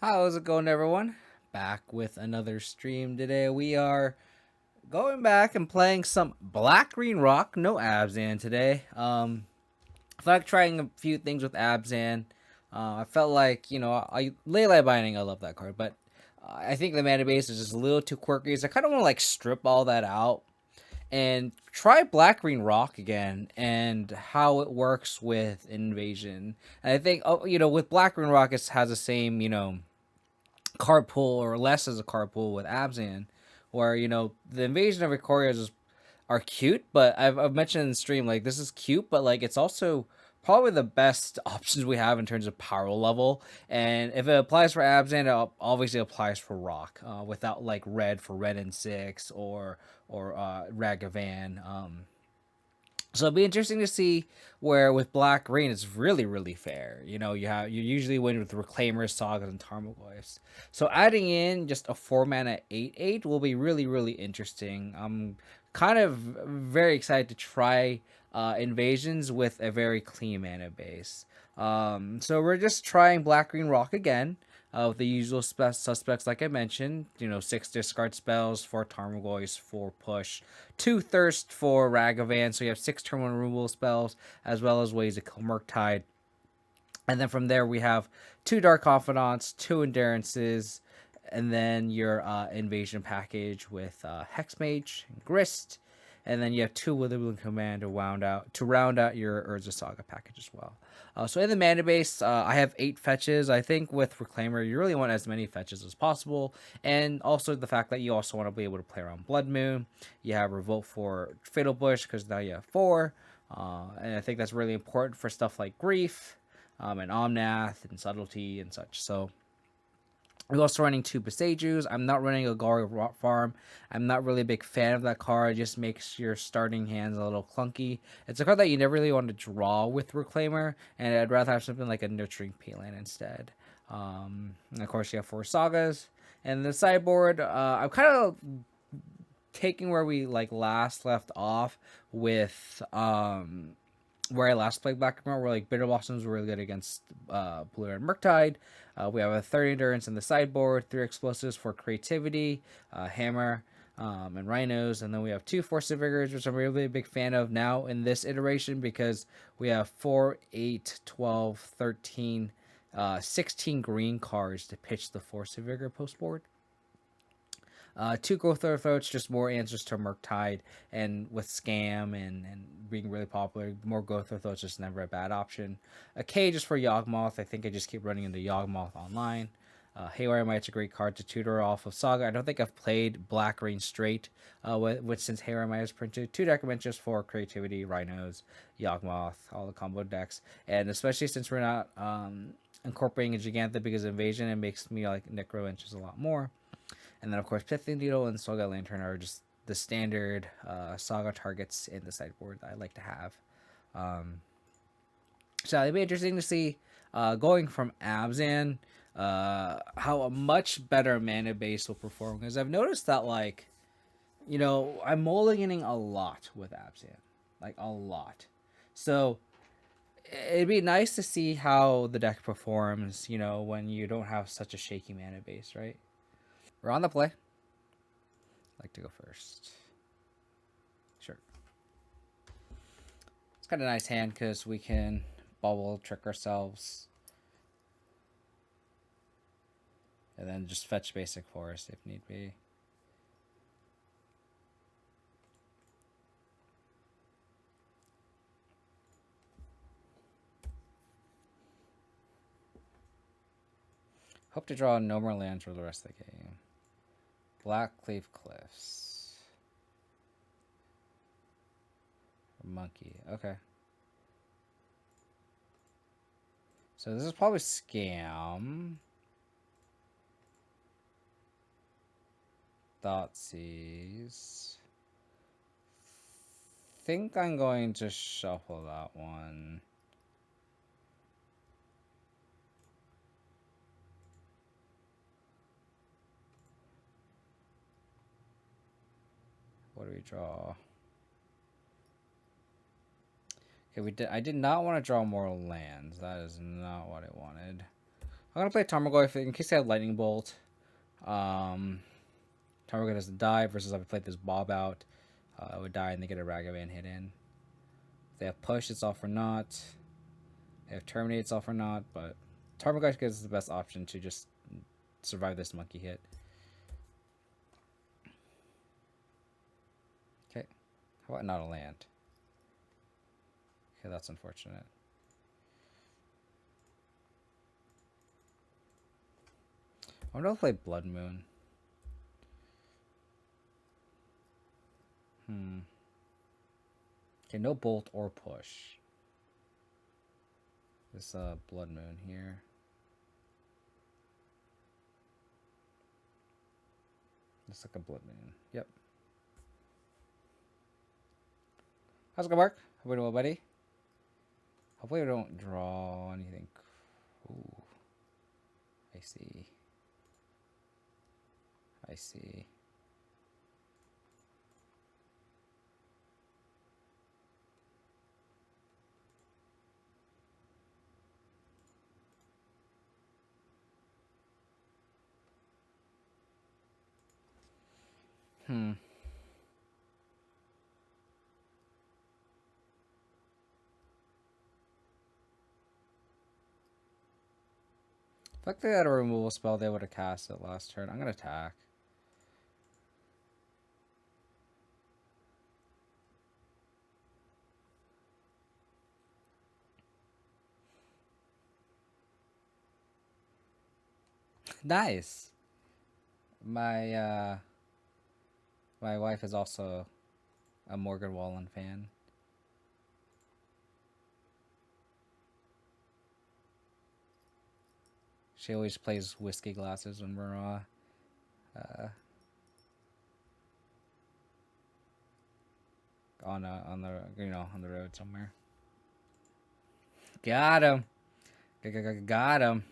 How's it going, everyone? Back with another stream today. We are going back and playing some Black Green Rock. No Abzan today. I felt like trying a few things with Abzan. I felt like I Leyline Binding. I love that card, but I think the mana base is just a little too quirky. So I kind of want to like strip all that out and try Black Green Rock again and how it works with Invasion. And I think with Black Green Rock it has the same card pool or less as a card pool with Abzan, where the Invasion of Ikoria are cute, but I've mentioned in the stream like this is cute, but like it's also probably the best options we have in terms of power level. And if it applies for Abzan, it obviously applies for Rock, without like red for red and six or Ragavan. So it'll be interesting to see where with Black Green it's really fair. You usually win with Reclaimers, Sagas, and Tarmogoyfs. So adding in just a 4 mana 8/8 will be really interesting. I'm kind of very excited to try invasions with a very clean mana base. So we're just trying Black Green Rock again. With the usual suspects, like I mentioned, 6 discard spells, 4 Tarmogoyfs, 4 push, 2 thirst for Ragavan, so you have 6 turn 1 removal spells, as well as ways to kill Murktide. And then from there, we have 2 Dark Confidants, 2 Endurances, and then your Invasion package with Hexmage and Grist. And then you have 2 Withering Command to round out your Urza Saga package as well. So in the mana base, I have 8 fetches. I think with Reclaimer, you really want as many fetches as possible, and also the fact that you also want to be able to play around Blood Moon. You have Revolt for Fatal Bush because now you have 4, and I think that's really important for stuff like Grief, and Omnath and Subtlety and such. So we're also running 2 Besejus. I'm not running a Ikoria farm. I'm not really a big fan of that card. It just makes your starting hands a little clunky. It's a card that you never really want to draw with Reclaimer, and I'd rather have something like a Nurturing Peelan instead. And of course, you have 4 Sagas. And the sideboard, I'm kind of taking where we like last left off with where I last played Black and White, where like Bitter Blossoms were really good against Blue and Murktide. We have a 30 endurance in the sideboard, 3 explosives for creativity, hammer, and rhinos, and then we have 2 Force of Vigors, which I'm really a big fan of now in this iteration because we have 4, 8, 12, 13, 16 green cards to pitch the Force of Vigor post board. 2 Growth Throats, just more answers to Murktide, and with Scam and being really popular, more Growth Throats just never a bad option. A K just for Yawgmoth. I think I just keep running into Yawgmoth online. Haywire Might's a great card to tutor off of Saga. I don't think I've played Black Green straight with since Haywire Might is printed. 2 just for creativity, Rhinos, Yawgmoth, all the combo decks, and especially since we're not incorporating a Gigantha because of Invasion, it makes me like Necro Inches a lot more. And then, of course, Pithing Needle and Soga Lantern are just the standard Saga targets in the sideboard that I like to have. So it'd be interesting to see going from Abzan how a much better mana base will perform. Because I've noticed that, like, I'm mulliganing a lot with Abzan. Like, a lot. So it'd be nice to see how the deck performs, when you don't have such a shaky mana base, right? We're on the play. I'd like to go first. Sure. It's got a nice hand because we can bubble trick ourselves. And then just fetch basic forest if need be. Hope to draw no more lands for the rest of the game. Blackcleave Cliffs. Monkey. Okay. So this is probably Scam. Thoughtseize. Think I'm going to shuffle that one. What do we draw? Okay, I did not want to draw more lands. That is not what I wanted. I'm gonna play Tarmogoyf in case they have Lightning Bolt. Um, Tarmogoyf doesn't die versus if I played this Bob out, it would die and they get a Ragavan hit in. If they have Push, it's all for naught. They have Terminate, it's all for naught. But Tarmogoyf is the best option to just survive this monkey hit. Okay, how about not a land? Okay, that's unfortunate. I'm gonna play Blood Moon. Okay, no Bolt or Push. This Blood Moon here. Looks like a Blood Moon. Yep. How's it gonna work? Hopefully well, buddy. Hopefully we don't draw anything. Ooh. I see. I see. If like they had a removal spell, they would have cast it last turn. I'm gonna attack. Nice. My my wife is also a Morgan Wallen fan. She always plays whiskey glasses when we're on the road somewhere. Got him. Got him.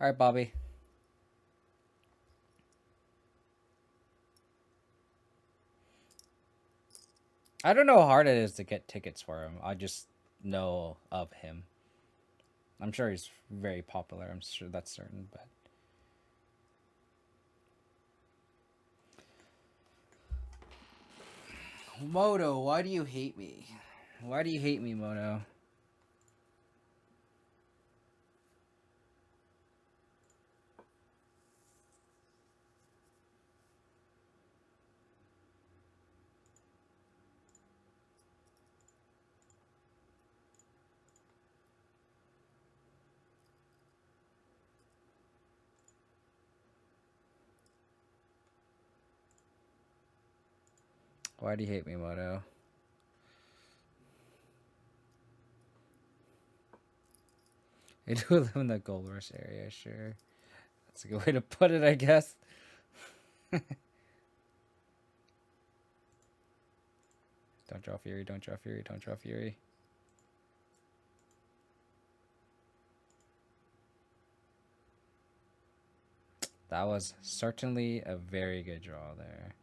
All right, Bobby. I don't know how hard it is to get tickets for him. I just know of him. I'm sure he's very popular. I'm sure that's certain, but Moto, why do you hate me? Why do you hate me, Moto? Why do you hate me, Moto? I do live in the Gold Rush area, sure. That's a good way to put it, I guess. Don't draw Fury, don't draw Fury, don't draw Fury. That was certainly a very good draw there.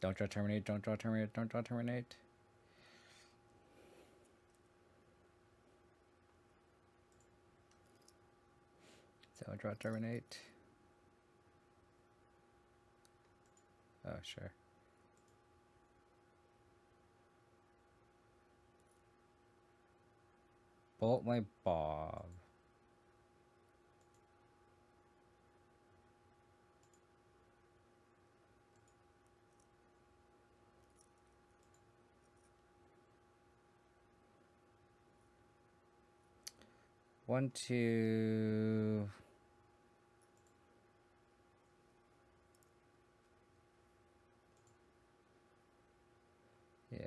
Don't draw Terminate, don't draw Terminate, don't draw Terminate. Don't draw Terminate. Oh, sure. Bolt my Bob. One, two. Yeah.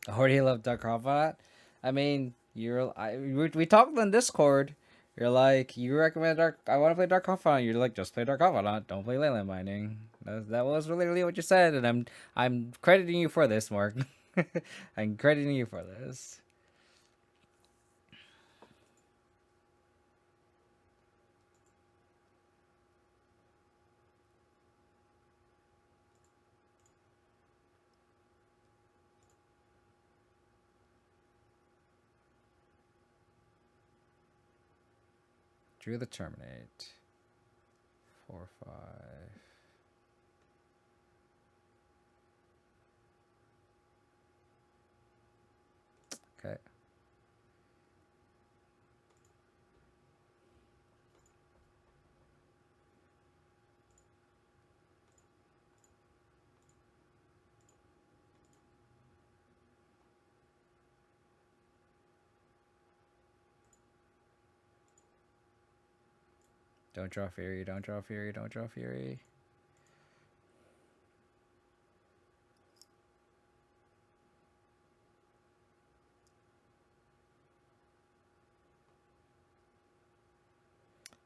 Or do you love Dark Confidant? I mean, we talked on Discord. You're like, you recommend Dark. I want to play Dark Confidant. You're like, just play Dark Confidant. Don't play Leyline Binding. That was literally what you said, and I'm crediting you for this, Mark. I'm crediting you for this. Drew the Terminate. 4/5. Okay. Don't draw Fury. Don't draw Fury. Don't draw Fury.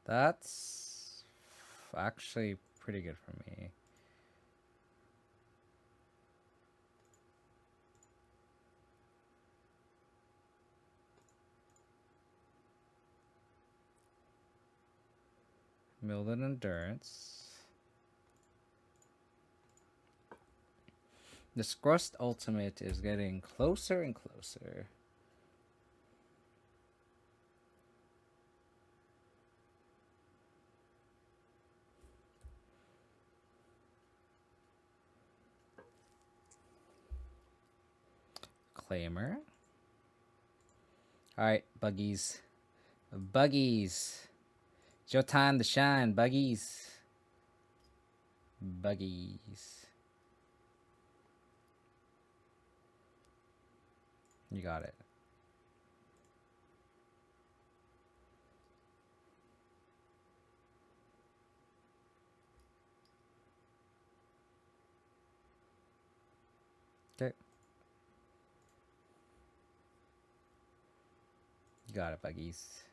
That's actually pretty good for me. Mildred Endurance. The Scrust Ultimate is getting closer and closer. Claimer. Alright, Buggies. Buggies. It's your time to shine, Buggies. Buggies. You got it. Okay. You got it, Buggies.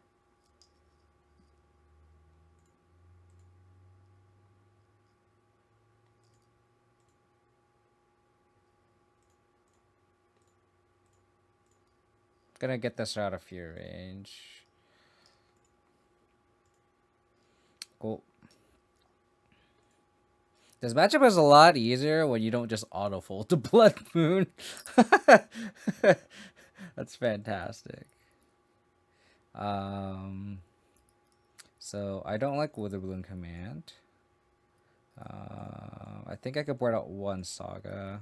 Gonna get this out of your range. Cool. This matchup is a lot easier when you don't just auto-fold to Blood Moon. That's fantastic. So I don't like Witherbloom Command. I think I could board out one Saga.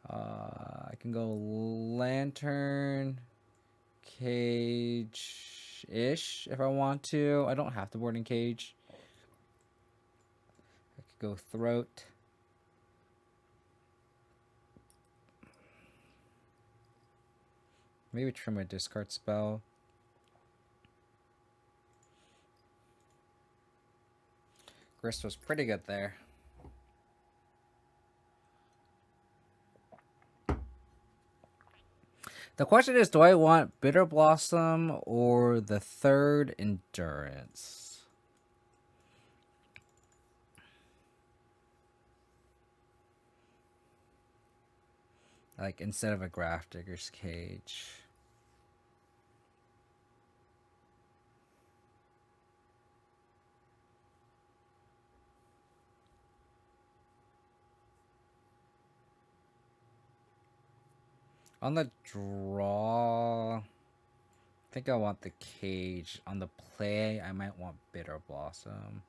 I can go Lantern, Cage-ish if I want to. I don't have to board in Cage. I could go Throat. Maybe trim my discard spell. Grist was pretty good there. The question is, do I want Bitter Blossom or the third Endurance? Like, instead of a Grafdigger's Cage. On the draw, I think I want the Cage. On the play, I might want Bitter Blossom.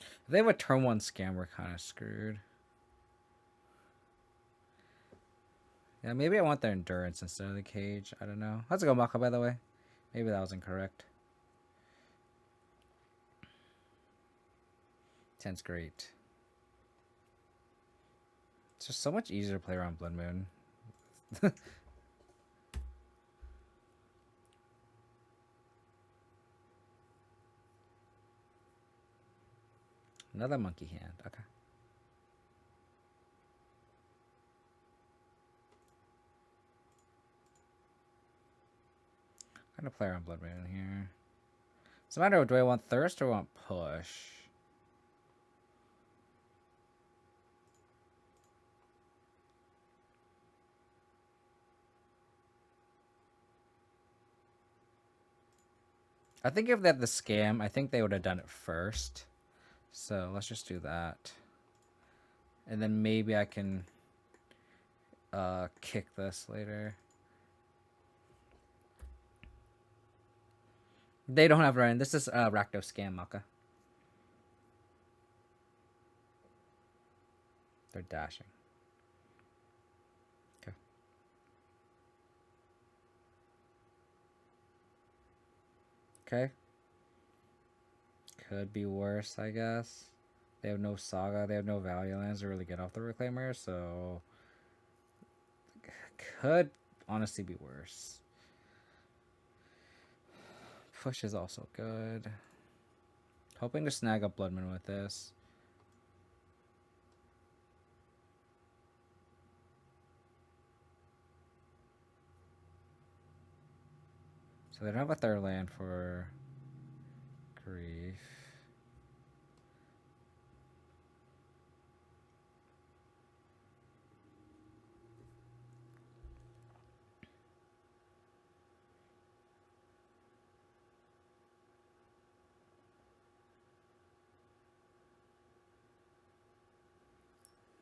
If they have a turn one scam, we're kind of screwed. Yeah, maybe I want their Endurance instead of the Cage. I don't know. How's it go, Maka, by the way? Maybe that was incorrect. 10's great. It's just so much easier to play around Blood Moon. Another monkey hand. Okay. gonna play around Blood Moon here. It's a matter of, do I want Thirst or want Push? I think if they had the Scam, I think they would have done it first. So let's just do that. And then maybe I can kick this later. They don't have Ryan. This is Rakdos Scam, Maka. They're dashing. Okay. Okay. Could be worse, I guess. They have no Saga. They have no value lands to really get off the Reclaimer, so could honestly be worse. Push is also good. Hoping to snag up Bloodman with this. So they don't have a third land for Grief.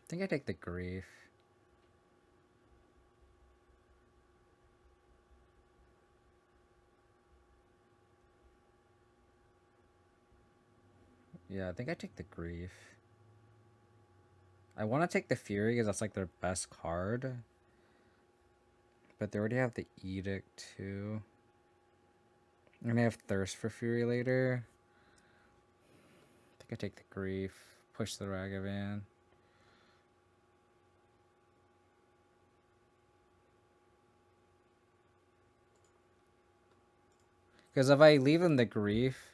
I think I take the Grief. Yeah, I think I take the Grief. I want to take the Fury because that's like their best card. But they already have the Edict too. And they have Thirst for Fury later. I think I take the Grief. Push the Ragavan. Because if I leave them the Grief,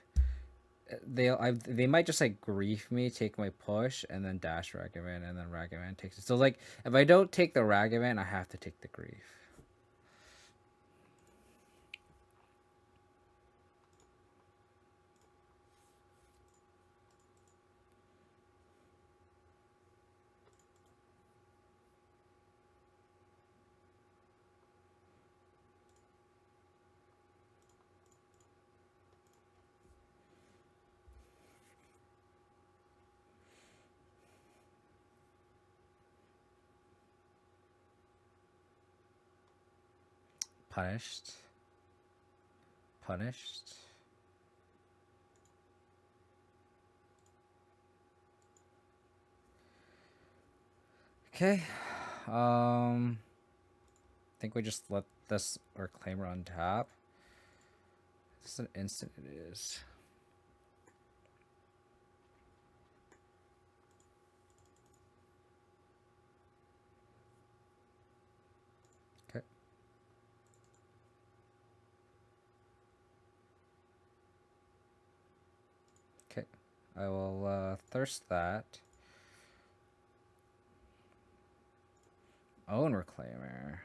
they might just like Grief me, take my push, and then dash Ragavan, and then Ragavan takes it. So like, if I don't take the Ragavan, I have to take the Grief. Punished. Punished. Okay. I think we just let this Reclaimer on tap. This is an instant. It is. Okay. Okay. I will Thirst that. Own Reclaimer.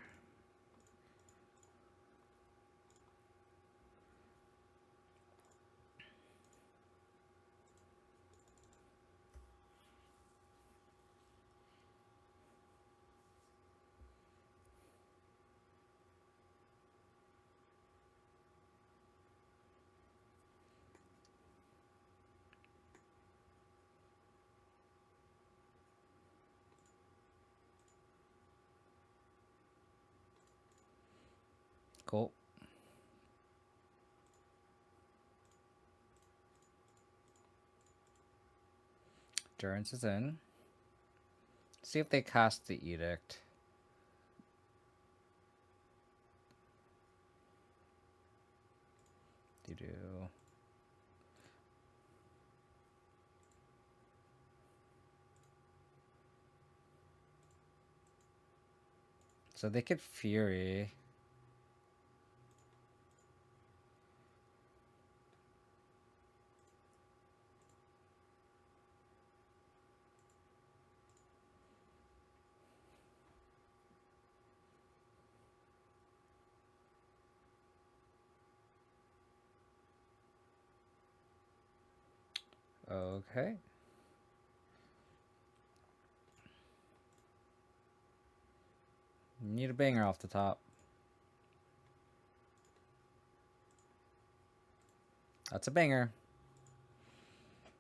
Cool. Durance is in. See if they cast the Edict. They do. So they could Fury. Okay. Need a banger off the top. That's a banger.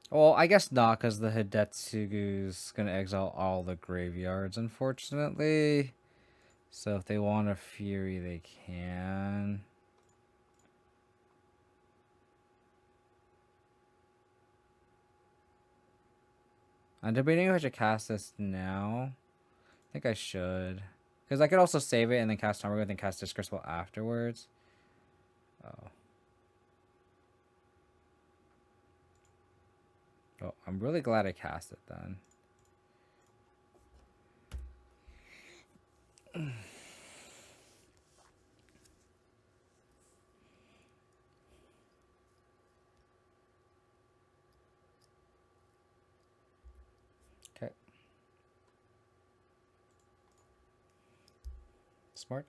Well, I guess not, because the Hidetsugu's gonna exile all the graveyards, unfortunately. So if they want a Fury, they can. I'm debating if I should cast this now. I think I should. Because I could also save it and then cast Tarmogoyf and then cast Discursible afterwards. Oh. Oh, I'm really glad I cast it then. Okay. Smart.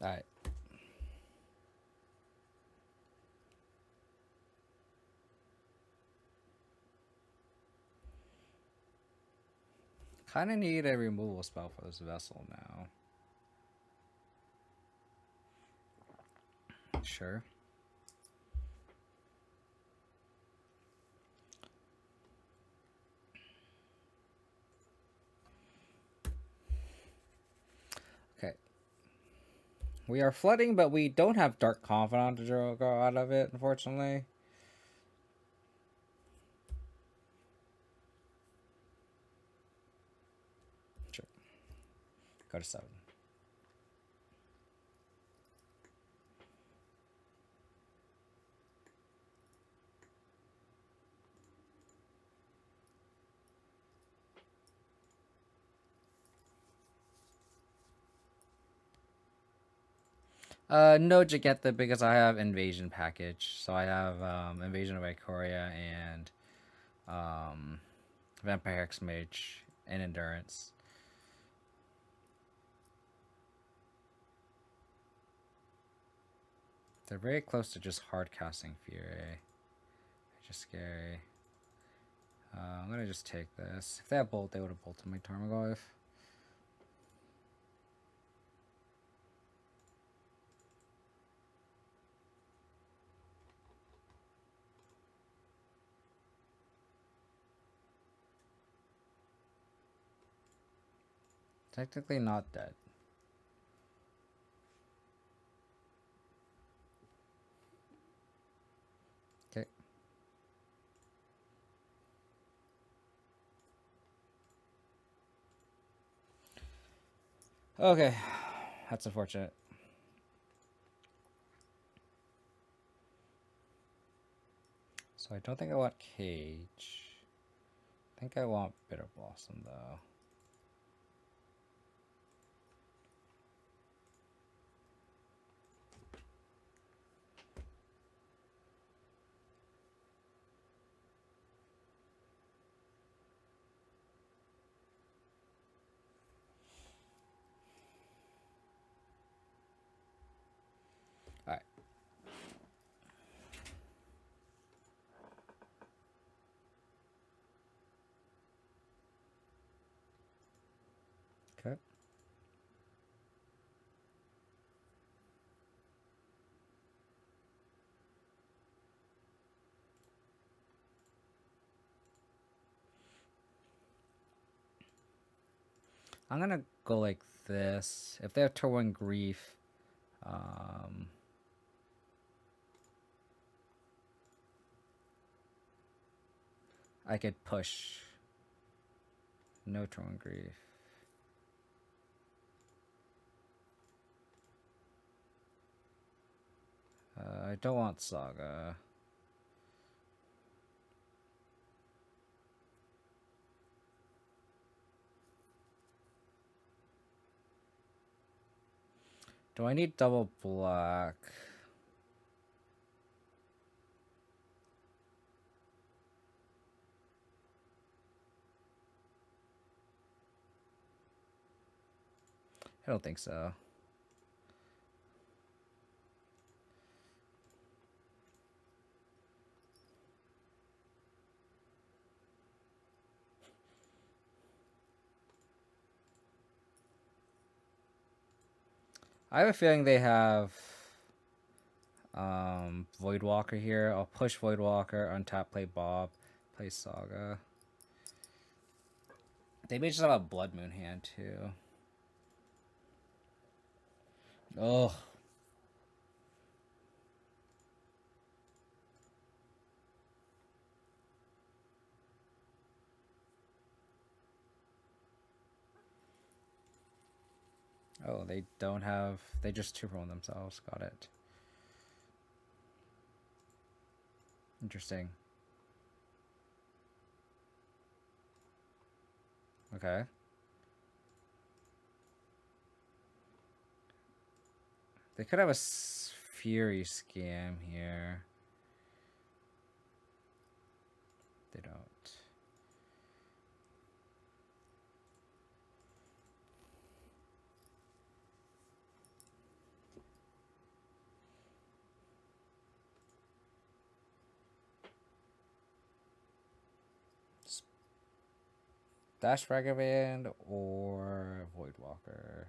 Alright. Kind of need a removal spell for this vessel now. Sure. Okay. We are flooding, but we don't have Dark Confidant to draw out of it, unfortunately. Sure. Go to 7. No Jagetha because I have Invasion package. So I have Invasion of Ikoria and Vampire Hex Mage and Endurance. They're very close to just hard casting Fury. Just scary. I'm gonna just take this. If they have Bolt, they would have bolted my Tarmogoyf. Technically not dead. Okay. Okay. That's unfortunate. So I don't think I want Cage. I think I want Bitter Blossom though. Alright. Okay. I'm gonna go like this. If they have Turn Grief, I could push. No Turn Grief. I don't want Saga. Do I need double black? I don't think so. I have a feeling they have Voidwalker here. I'll push Voidwalker, untap, play Bob, play Saga. They may just have a Blood Moon hand too. Oh. Oh, they don't have... They just 2-roll themselves. Got it. Interesting. Okay. They could have a Fury Scam here. They don't. Dash Ragavand or Voidwalker.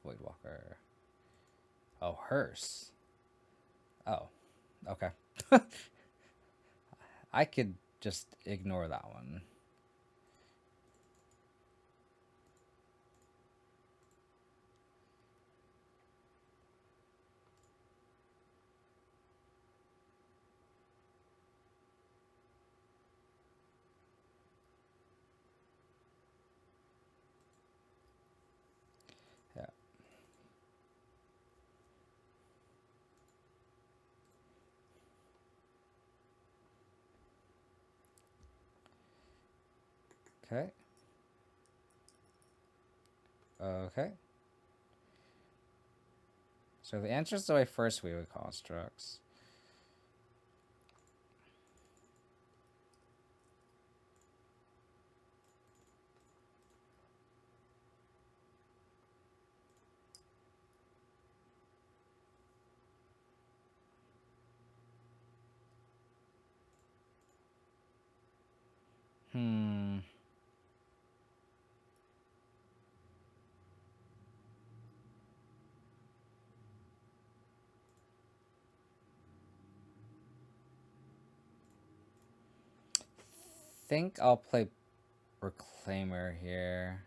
Voidwalker. Oh, Hearse. Oh, okay. I could just ignore that one. Yeah. Okay. Okay. So the answer is the way first we would constructs. Think I'll play Reclaimer here.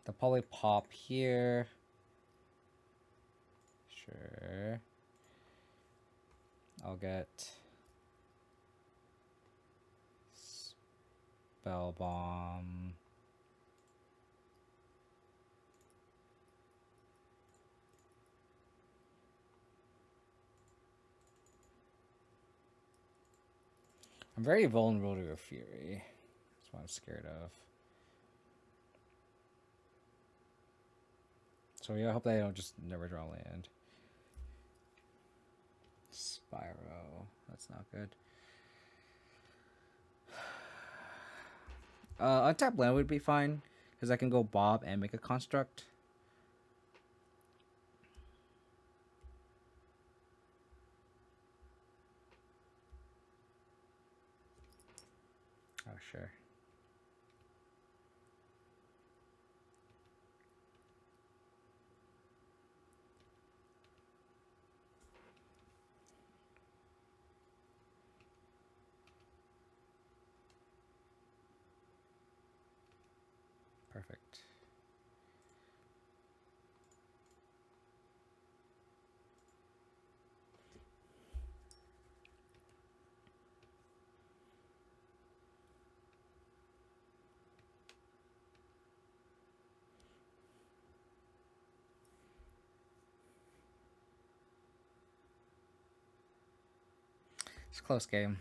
They'll probably pop here. Sure. I'll get Spell Bomb. I'm very vulnerable to a Fury. That's what I'm scared of. So yeah, I hope they don't just never draw land. Spyro. That's not good. Untap land would be fine, because I can go Bob and make a construct. Oh, sure. Perfect. It's a close game.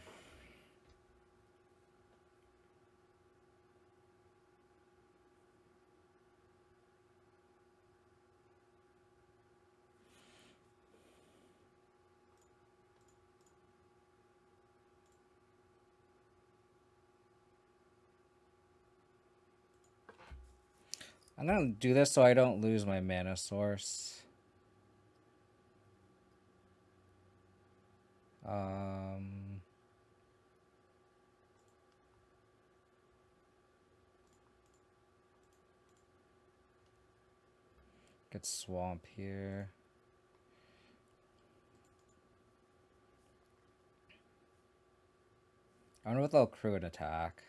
I'm gonna do this so I don't lose my mana source. Get swamp here. I wonder what they'll crew an attack.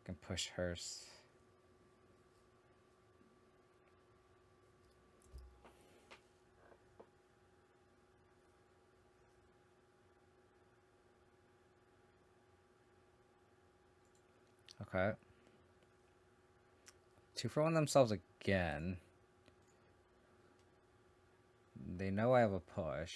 Can push hers. Okay. 2-for-1 themselves again. They know I have a push.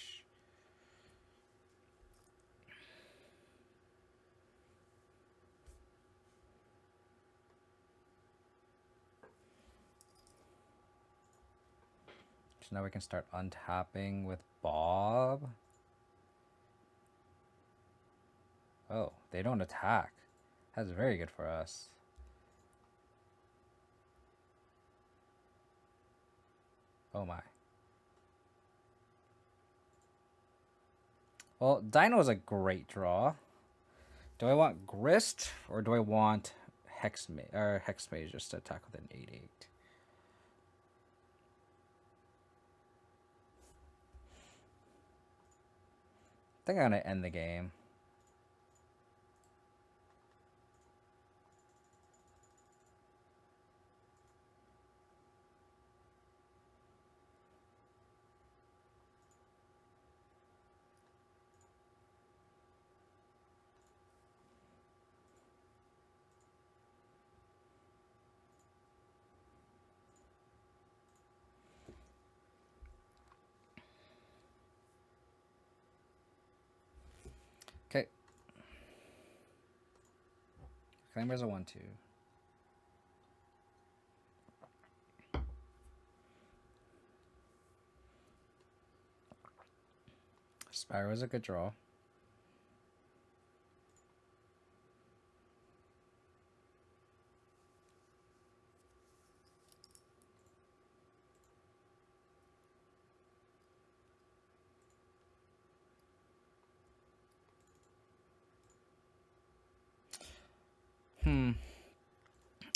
So now we can start untapping with Bob. Oh, they don't attack. That's very good for us. Oh my. Well, DINO is a great draw. Do I want Grist or do I want Hex Mage just to attack with an 8/8? I think I'm gonna end the game. Okay. Claimers a 1/2. Spyro is a good draw.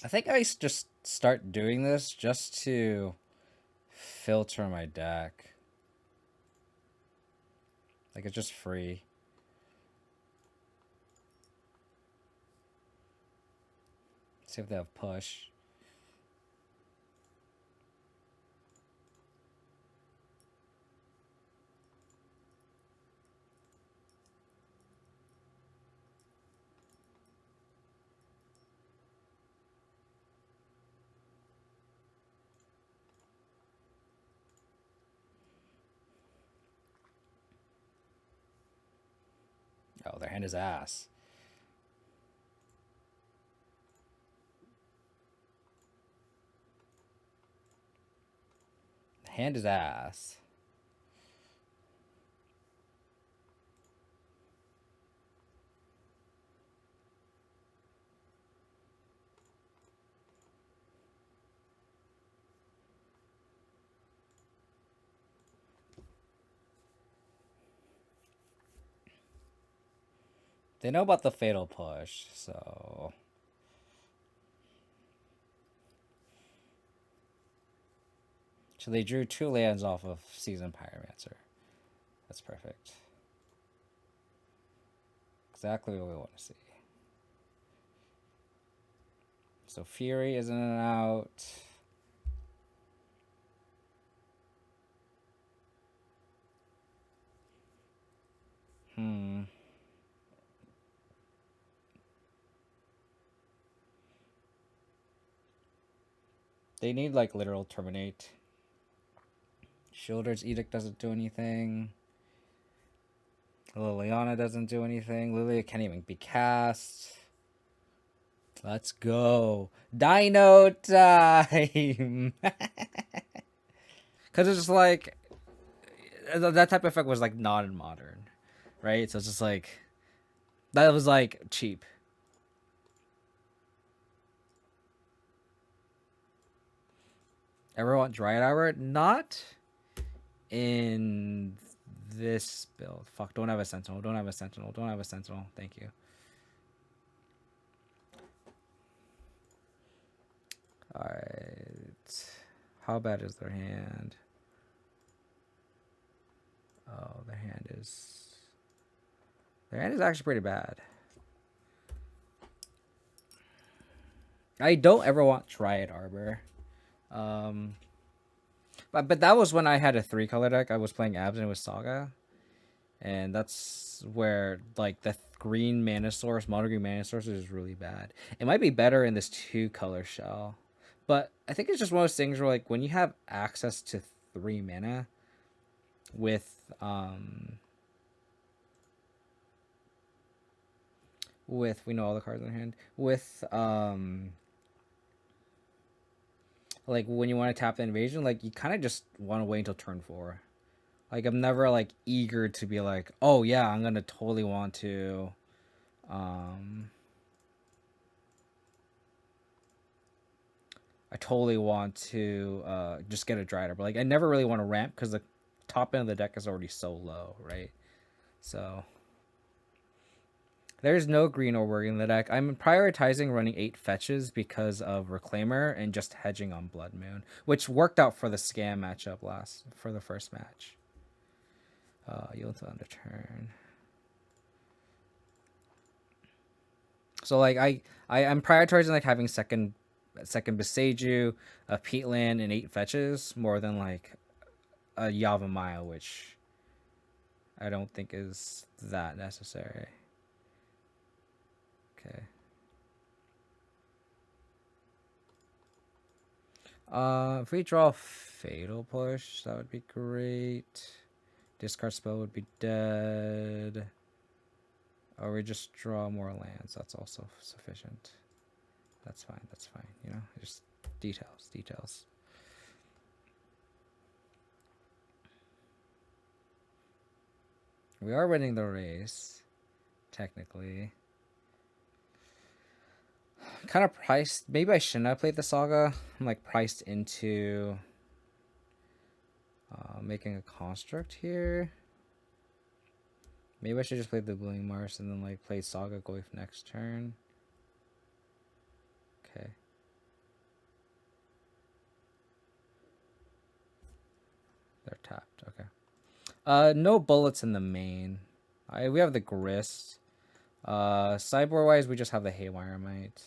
I think I just start doing this just to filter my deck. Like, it's just free. See if they have push. Oh, their hand is ass. The hand is ass. They know about the fatal push, so... So they drew 2 lands off of Seasoned Pyromancer. That's perfect. Exactly what we want to see. So Fury is in and out. They need, like, literal terminate. Shieldred's Edict doesn't do anything. Liliana doesn't do anything. Lilia can't even be cast. Let's go. Dino time! Because it's just like... That type of effect was, like, non-modern. Right? So it's just like... That was, like, cheap. Ever want Dryad Arbor? Not in this build. Fuck, don't have a Sentinel. Don't have a Sentinel. Don't have a Sentinel. Thank you. Alright. How bad is their hand? Oh, their hand is... Their hand is actually pretty bad. I don't ever want Dryad Arbor. But that was when I had a 3-color deck. I was playing Abzan with Saga. And that's where, like, the green mana source, mono green mana source is really bad. It might be better in this 2-color shell. But I think it's just one of those things where, like, when you have access to 3 mana with we know all the cards in hand, with like when you want to tap the invasion, like you kind of just want to wait until turn 4. Like I'm never like eager to be like, oh yeah, I'm gonna totally want to I totally want to just get a Dryad, but like I never really want to ramp because the top end of the deck is already so low, right? So there's no green or worry in the deck. I'm prioritizing running 8 fetches because of Reclaimer and just hedging on Blood Moon, which worked out for the scam matchup for the first match. Yield to end of turn. So like I'm prioritizing like having second Beseiju, a Peatland, and 8 fetches more than like a Yavimaya, which I don't think is that necessary. Okay. If we draw Fatal Push, that would be great. Discard spell would be dead. Or we just draw more lands. That's also sufficient. That's fine. That's fine. You know, just details. We are winning the race, technically. Kind of priced. Maybe I shouldn't have played the Saga. I'm like priced into making a construct here. Maybe I should just play the Blooming Mars and then like play Saga Goyf next turn. Okay. They're tapped. Okay. No bullets in the main. We have the Grist. Sideboard wise, we just have the Haywire Might.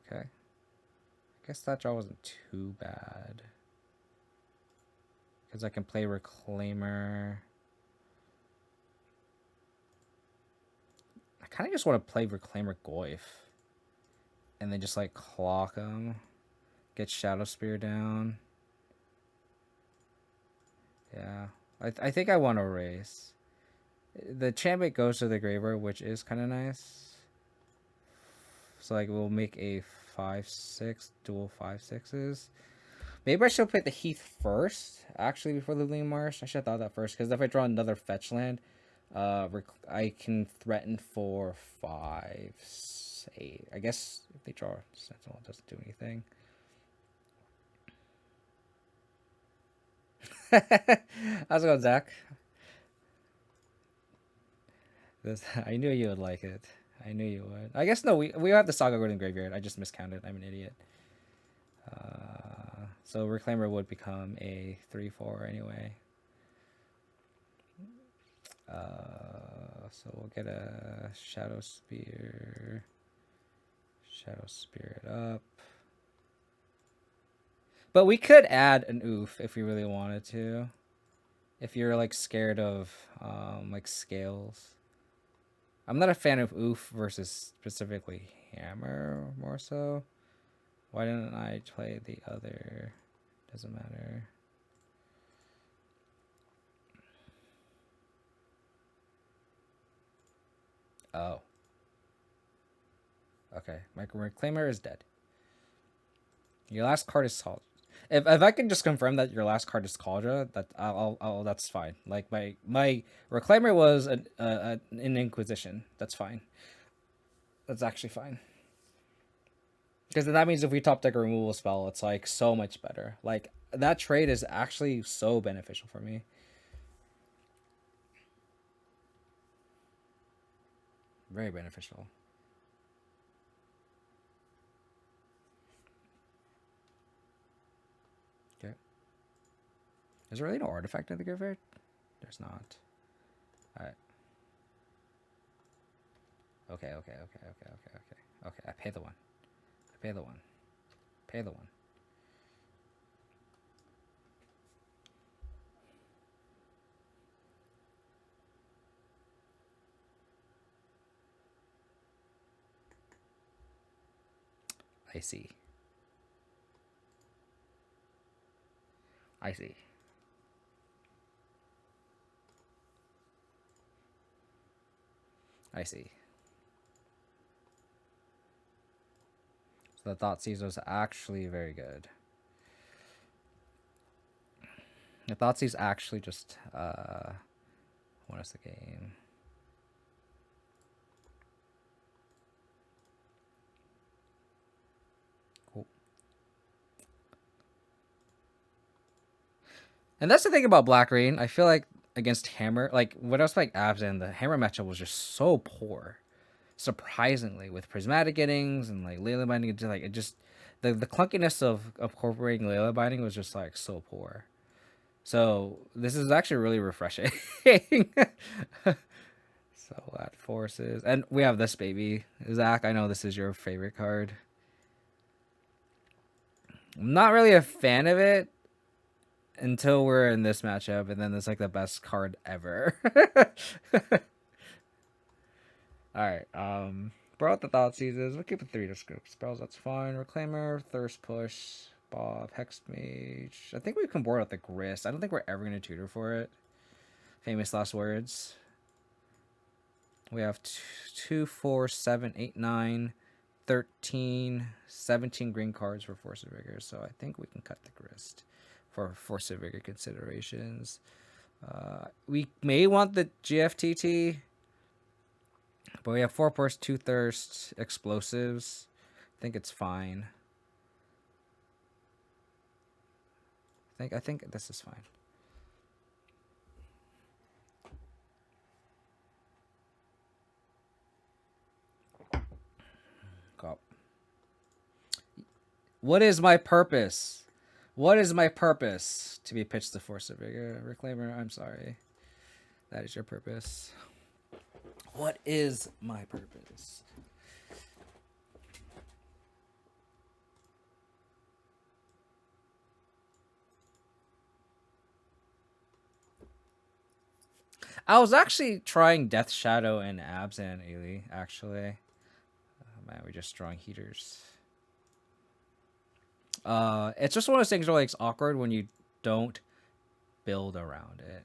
Okay. I guess that draw wasn't too bad. Because I can play Reclaimer. I kind of just want to play Reclaimer Goyf. And then just like clock him. Get Shadow Spear down. Yeah. I think I want to race. The Chambit goes to the graveyard, which is kind of nice. So like we'll make a 5/6 dual 5/6s. Maybe I should play the Heath first, actually, before the Leyline Marsh. I should have thought that first, because if I draw another fetch land, I can threaten for 5, 8. I guess if they draw Sentinel, it doesn't do anything. How's it going, Zach? I knew you would like it. I knew you would. I guess no, we have the Saga Golden Graveyard. I just miscounted. I'm an idiot. So Reclaimer would become a 3/4 anyway. So we'll get a Shadow Spear. Shadow Spirit up. But we could add an oof if we really wanted to. If you're like scared of like scales. I'm not a fan of oof versus specifically hammer more so. Why didn't I play the other? Doesn't matter. Oh. Okay, my Reclaimer is dead. Your last card is Kaldra. If I can just confirm that your last card is Kaldra, that I'll that's fine. Like my Reclaimer was an Inquisition. That's fine. That's actually fine. Because that means if we top deck a removal spell, it's like so much better. Like that trade is actually so beneficial for me. Very beneficial. Okay. Is there really no artifact in the graveyard? There's not. Alright. Okay. Okay, I pay the one. Pay the one. Pay the one. I see. I see. I see. So the Thoughtseize was actually very good. The Thoughtseize actually just won us the game. Cool. And that's the thing about Black Rain. I feel like against Hammer, like when I was playing Abzan, the Hammer matchup was just so poor. Surprisingly, with Prismatic Endings and like Leyline Binding, like it just the clunkiness of incorporating Leyline Binding was just like so poor. So this is actually really refreshing. So that forces, and we have this baby, Zach. I know this is your favorite card. I'm not really a fan of it until we're in this matchup, and then it's like the best card ever. All right. Brought the Thought Seizes. We'll keep it 3 descriptive spells. That's fine. Reclaimer, Thirst Push, Bob, Hex Mage. I think we can board out the Grist. I don't think we're ever going to tutor for it. Famous last words. We have 2, 4, 7, 8, 9, 13, 17 green cards for Force of Vigor. So I think we can cut the Grist for Force of Vigor considerations. We may want the GFTT. But we have 4 Force, 2 Thirst, Explosives. I think it's fine. I think this is fine. Go. What is my purpose? What is my purpose? To be pitched to Force of Vigor. Reclaimer, I'm sorry. That is your purpose. What is my purpose? I was actually trying Death Shadow and Abzan, Ailey, actually. Oh, man, we're just drawing heaters. It's just one of those things where like, it's awkward when you don't build around it.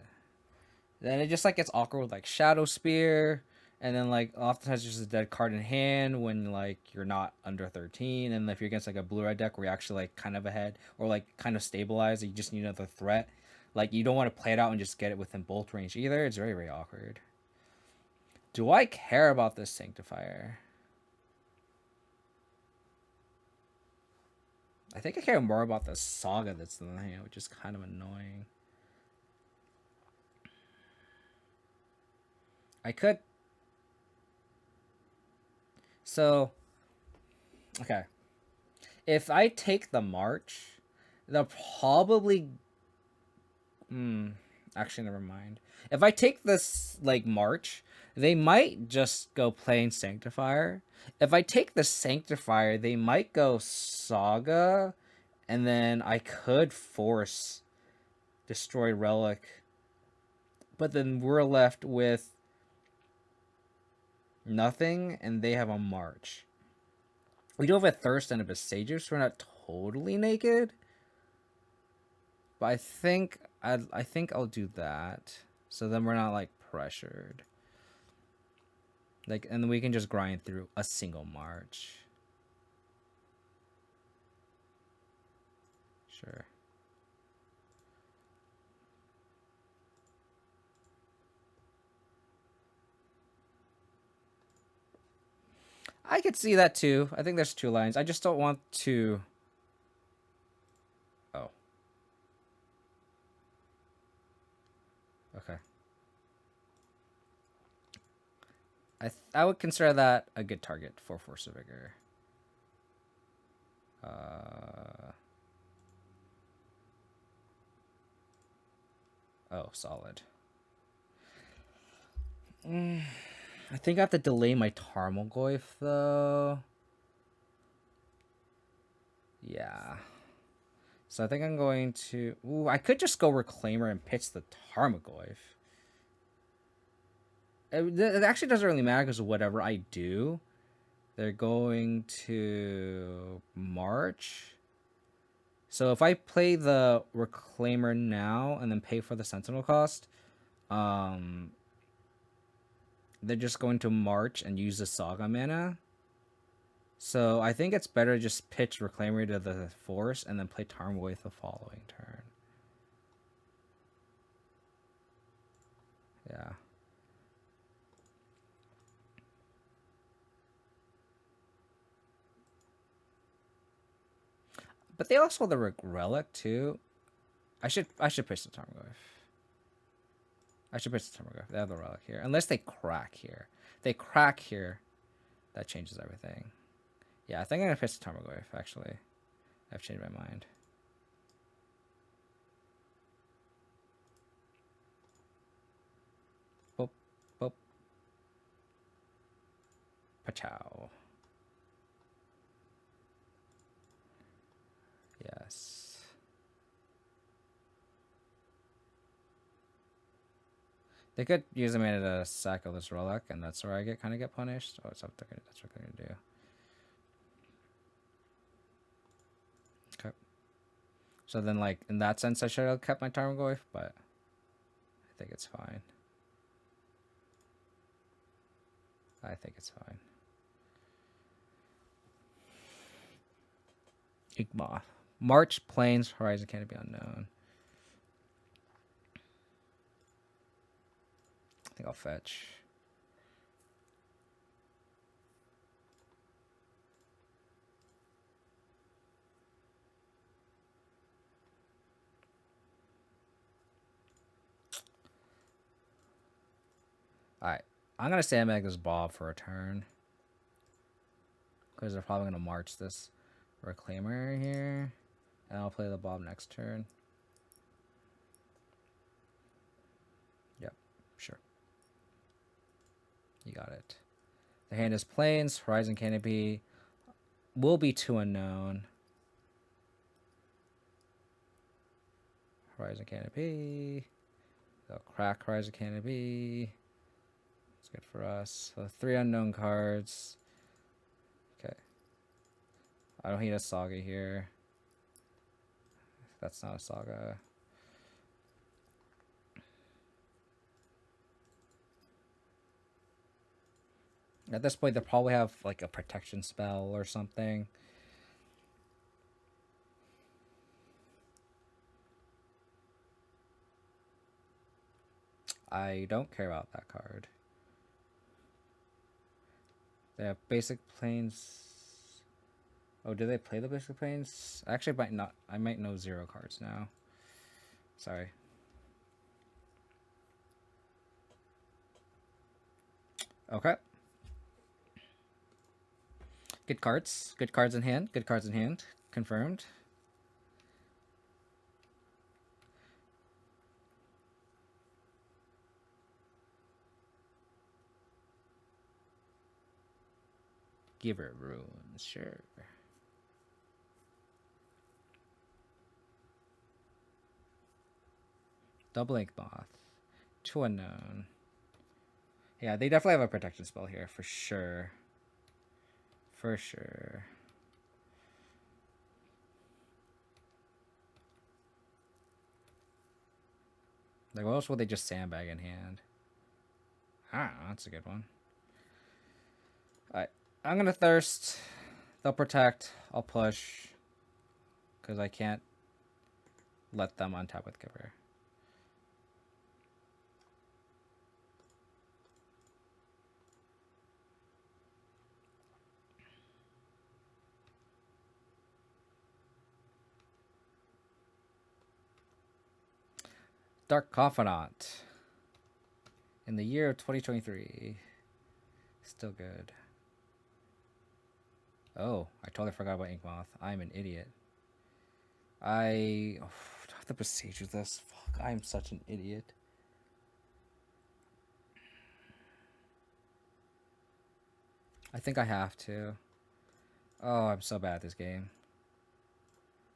Then it just like gets awkward with like Shadow Spear, and then like oftentimes there's a dead card in hand when like you're not under 13, and if you're against like a blue-red deck where you're actually like kind of ahead or like kind of stabilized, you just need another threat. Like you don't want to play it out and just get it within bolt range either. It's very, very awkward. Do I care about this Sanctifier? I think I care more about the Saga that's in the hand, which is kind of annoying. I could. So, okay. If I take the March, they'll probably. Actually, never mind. If I take this like March, they might just go plain Sanctifier. If I take the Sanctifier, they might go Saga, and then I could force Destroy Relic. But then we're left with nothing, and they have a March. We do have a Thirst and a Besager, so we're not totally naked. But I think I'll do that. So then we're not like pressured. Like, and then we can just grind through a single March. Sure. I could see that too. I think there's 2 lines. I just don't want to. Oh. Okay. I would consider that a good target for Force of Vigor. Oh, solid. I think I have to delay my Tarmogoyf though. Yeah. So I think I'm going to. Ooh, I could just go Reclaimer and pitch the Tarmogoyf. It actually doesn't really matter because whatever I do, they're going to march. So if I play the Reclaimer now and then pay for the Sentinel cost, they're just going to march and use the Saga mana. So I think it's better to just pitch Reclaimer to the Force and then play Tarmogoyf the following turn. Yeah. But they also have the Relic too. I should pitch the Tarmogoyf. I should pitch the Tarmogoyf. They have the Relic here. Unless they crack here. If they crack here, that changes everything. Yeah, I think I'm gonna pitch the Tarmogoyf, actually. I've changed my mind. Boop, boop. Pachow. Yes. They could use a mana to sack of this Relic, and that's where I kind of get punished. Oh, that's what they're gonna do. Okay. So then, like, in that sense, I should have kept my Tarmogoyf, but I think it's fine. I think it's fine. Igma. March, Plains, Horizon Canopy Unknown. I think I'll fetch. Alright. I'm going to sandbag this Bob for a turn. Because they're probably going to march this Reclaimer here. And I'll play the Bob next turn. Yep, sure. You got it. The hand is Plains, Horizon Canopy. Will be 2 unknown. Horizon Canopy. They'll crack Horizon Canopy. It's good for us. So 3 unknown cards. Okay. I don't need a Saga here. That's not a Saga. At this point, they'll probably have like a protection spell or something. I don't care about that card. They have basic planes. Oh, do they play the basic planes? Actually, might not. I might know 0 cards now. Sorry. Okay. Good cards. Good cards in hand. Good cards in hand. Confirmed. Giver runes, sure. Double Ink Moth. 2 unknown. Yeah, they definitely have a protection spell here, for sure. For sure. Like, what else would they just sandbag in hand? I don't know, that's a good one. Alright, I'm gonna Thirst. They'll protect. I'll push. Because I can't let them untap with Giver. Dark Confidant. In the year of 2023. Still good. Oh, I totally forgot about Inkmoth. I'm an idiot. Do I have to prestige with this? Fuck, I'm such an idiot. I think I have to. Oh, I'm so bad at this game.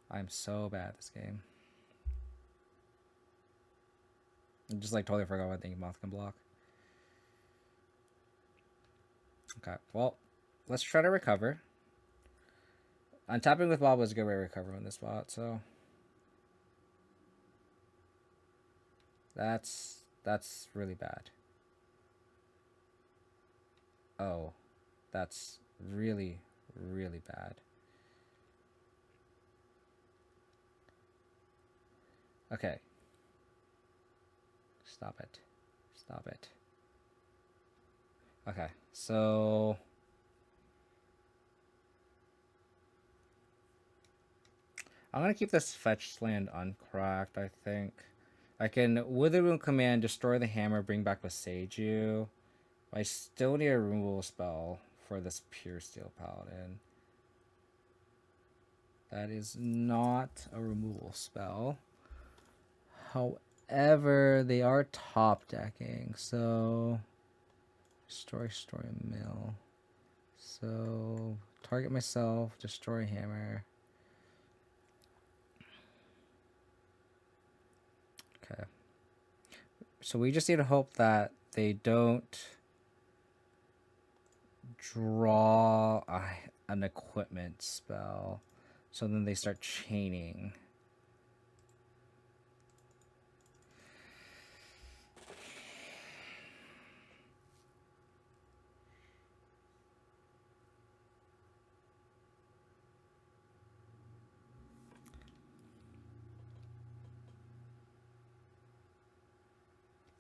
I'm so bad at this game. I just like totally forgot what the Inkmoth can block. Okay, well, let's try to recover. Untapping with Bob was a good way to recover on this spot, so that's really bad. Oh, that's really, really bad. Okay. Stop it. Stop it. Okay, so I'm gonna keep this fetch land uncracked, I think. I can Witherwound command, destroy the hammer, bring back Boseiju. I still need a removal spell for this Pure Steel Paladin. That is not a removal spell. However, they are top decking, so destroy mill. So target myself, destroy hammer. Okay. So we just need to hope that they don't draw an equipment spell. So then they start chaining.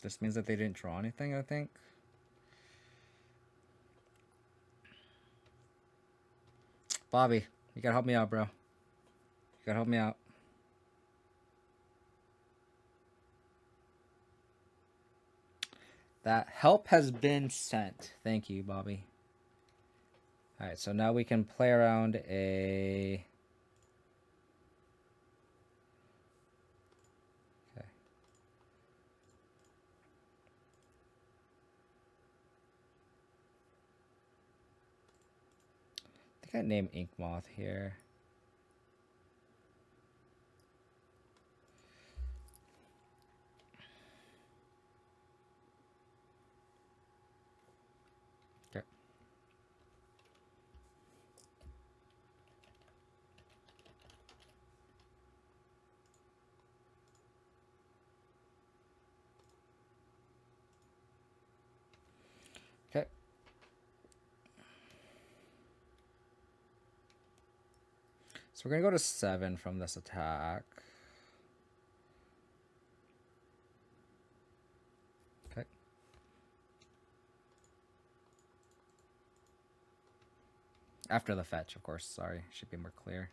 This means that they didn't draw anything, I think. Bobby, you gotta help me out, bro. You gotta help me out. That help has been sent. Thank you, Bobby. Alright, so now we can play around a... Okay. I think I named Inkmoth here. Okay. Okay. So we're gonna go to 7 from this attack. Okay. After the fetch, of course. Sorry, should be more clear.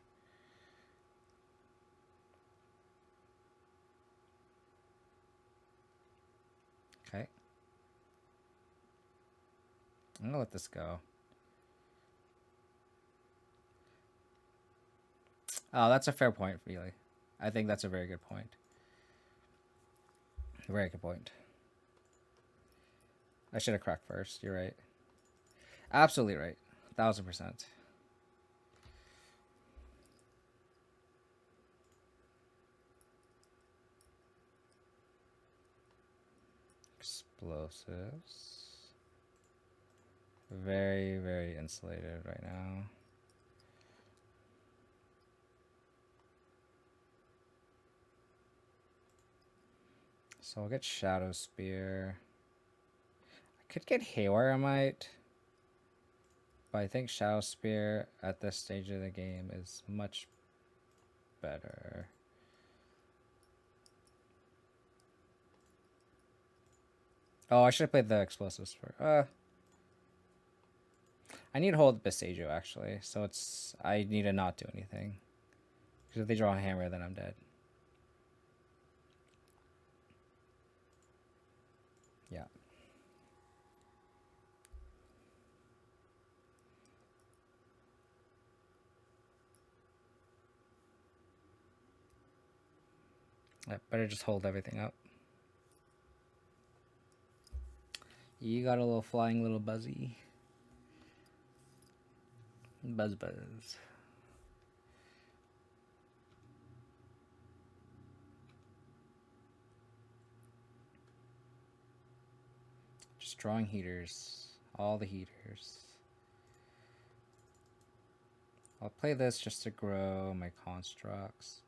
Okay. I'm gonna let this go. Oh, that's a fair point, really. I think that's a very good point. Very good point. I should have cracked first. You're right. Absolutely right. 1000%. Explosives. Very, very insulated right now. So I'll get Shadow Spear. I could get Haywire, I might. But I think Shadow Spear at this stage of the game is much better. Oh, I should have played the explosives for. I need to hold Boseiju actually, so I need to not do anything. Because if they draw a hammer, then I'm dead. I better just hold everything up. You got a little flying little buzzy. Buzz buzz. Just drawing heaters. All the heaters. I'll play this just to grow my constructs.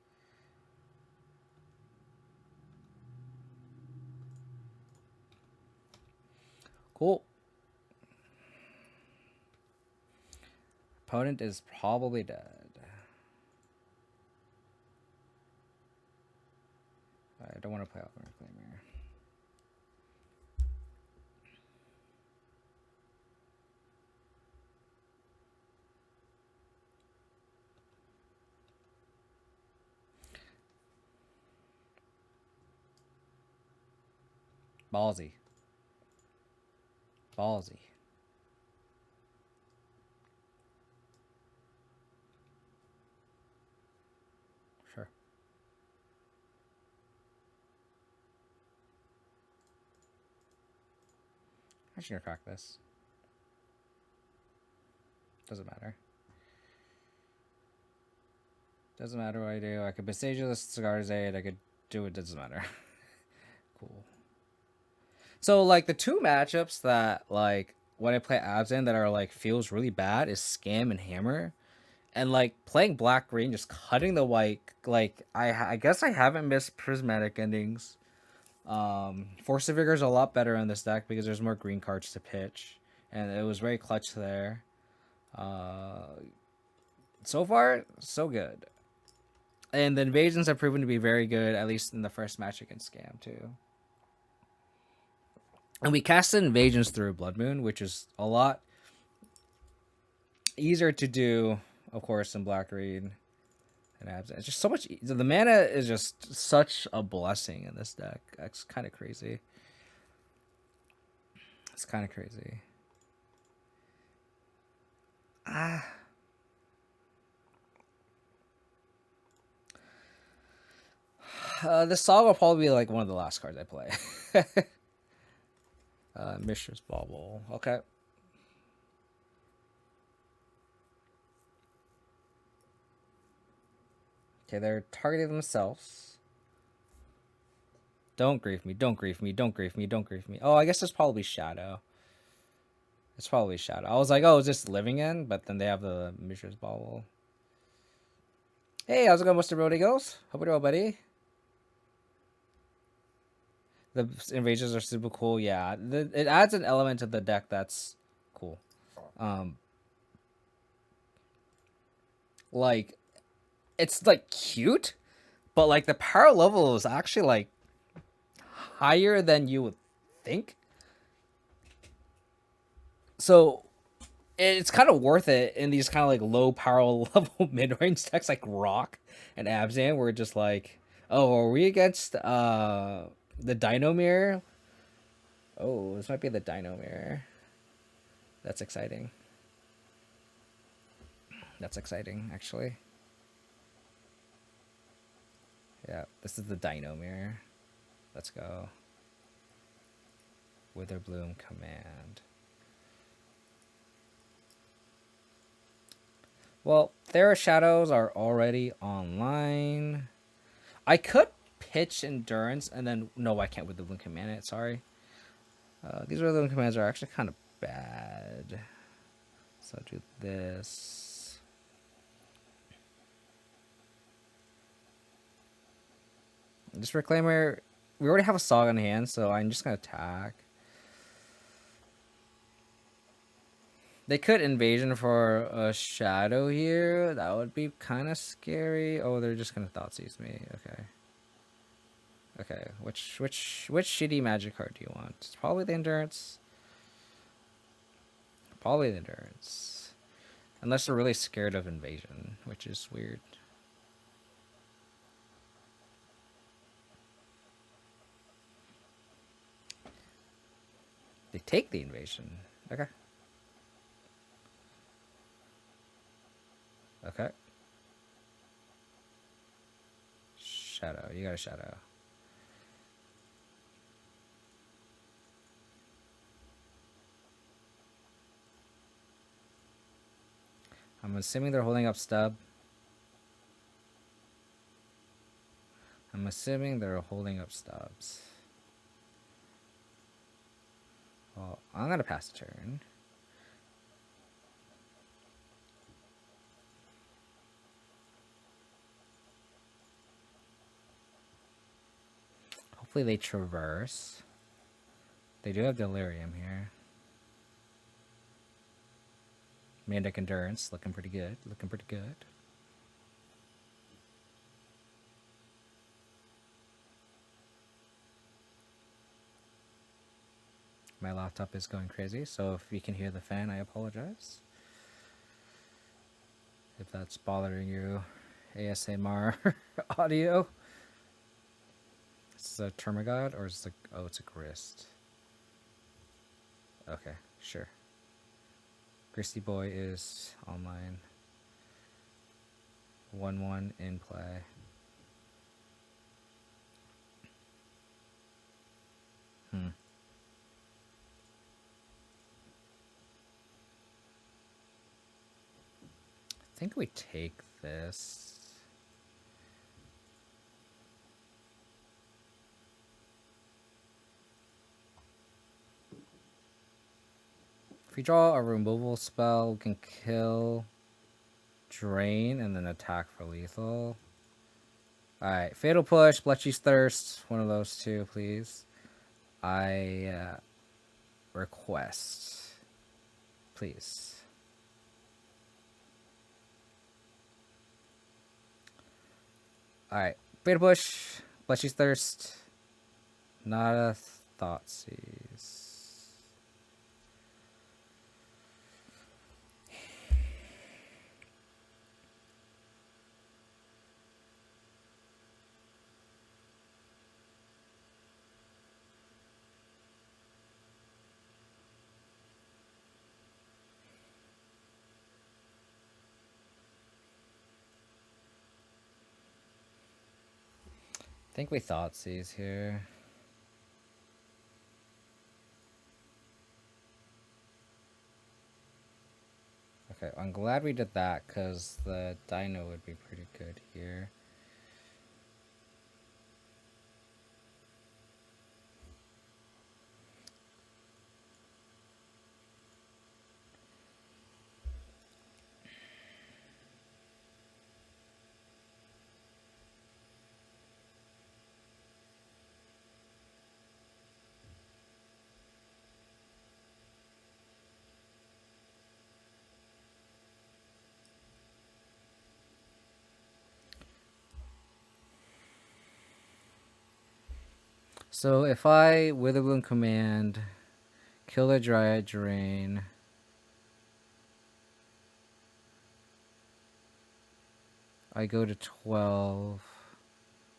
Cool. Opponent is probably dead. I don't want to play out Reclaimer. Ballsy. Ballsy. Sure. I'm just gonna crack this. Doesn't matter. Doesn't matter what I do. I could bestage the Cigar's Aid. I could do it. Doesn't matter. Cool. So like the two matchups that like when I play Abzan that are like feels really bad is Scam and Hammer, and like playing Black Green just cutting the white. Like I guess I haven't missed Prismatic Endings. Force of Vigor is a lot better in this deck because there's more green cards to pitch, and it was very clutch there. So far so good, and the invasions have proven to be very good, at least in the first match against Scam too. And we casted invasions through Blood Moon, which is a lot easier to do, of course, in Black Green and Abzan. It's just so much. The mana is just such a blessing in this deck. It's kind of crazy. It's kind of crazy. This Saga will probably be like one of the last cards I play. Mistress Bauble. Okay. Okay, they're targeting themselves. Don't grief me, don't grief me, don't grief me, don't grief me. Oh, I guess it's probably Shadow. It's probably Shadow. I was like, oh, is this Living In? But then they have the Mistress Bauble. Hey, how's it going, Mr. Rodigos? Hope you're well, buddy. The invasions are super cool. Yeah, it adds an element to the deck that's cool. Like, it's like cute, but like the power level is actually like higher than you would think. So it's kind of worth it in these kind of like low power level mid range decks like Rock and Abzan, where just like, oh, are we against the DINO Mirror? Oh, this might be the DINO Mirror. That's exciting. That's exciting, actually. Yeah, this is the DINO Mirror. Let's go. Witherbloom Command. Well, their shadows are already online. I could pitch Endurance and then... No, I can't Witherbloom Command it, sorry. These Witherbloom Commands are actually kind of bad. So I'll do this. This Reclaimer... We already have a Saga in hand, so I'm just going to attack. They could Invasion for a Shadow here. That would be kind of scary. Oh, they're just going to Thoughtseize me. Okay. Okay, which shitty magic card do you want? It's probably the Endurance. Probably the Endurance. Unless they're really scared of Invasion, which is weird. They take the Invasion. Okay. Okay. Shadow. You got a Shadow. I'm assuming they're holding up stub. I'm assuming they're holding up stubs. Well, I'm gonna pass the turn. Hopefully they traverse. They do have delirium here. Mandic endurance, looking pretty good. Looking pretty good. My laptop is going crazy, so if you can hear the fan, I apologize. If that's bothering you, ASMR audio. Is this a Termagod or is it a... Oh, it's a Grist. Okay, sure. Gristy Boy is online. 1-1 in play. I think we take this. If we draw a removal spell, we can kill, drain, and then attack for lethal. Alright, Fatal Push, Bletchy's Thirst, one of those two, please. I request, please. Alright, Fatal Push, Bletchy's Thirst, not a Thoughtseize. I think we Thoughtseize here. Okay, I'm glad we did that because the DINO would be pretty good here. So if I Witherbloom command, kill the Dryad, drain. I go to 12.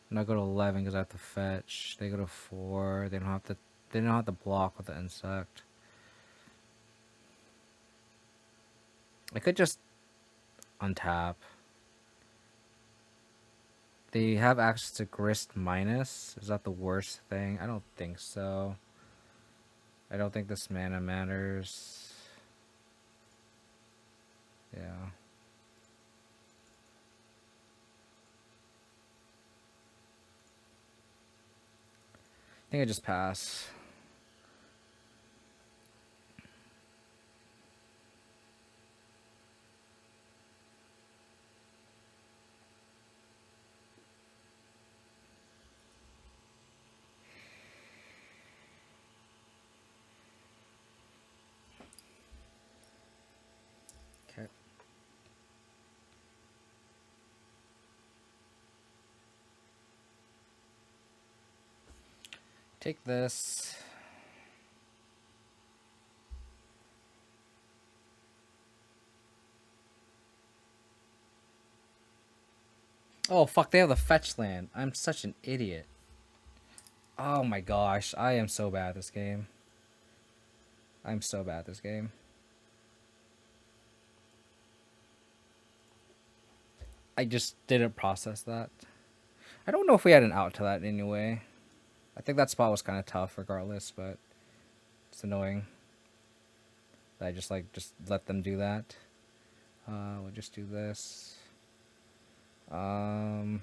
And I go to 11 because I have to fetch. They go to 4. They don't have to. They don't have to block with the insect. I could just untap. They have access to Grist minus. Is that the worst thing? I don't think so. I don't think this mana matters. Yeah. I think I just pass. Okay. Take this. Oh, fuck, they have the fetch land. I'm such an idiot. Oh my gosh, I am so bad at this game. I'm so bad at this game. I just didn't process that. I don't know if we had an out to that anyway. I think that spot was kind of tough regardless, but it's annoying that I just let them do that. We'll just do this. Wheeling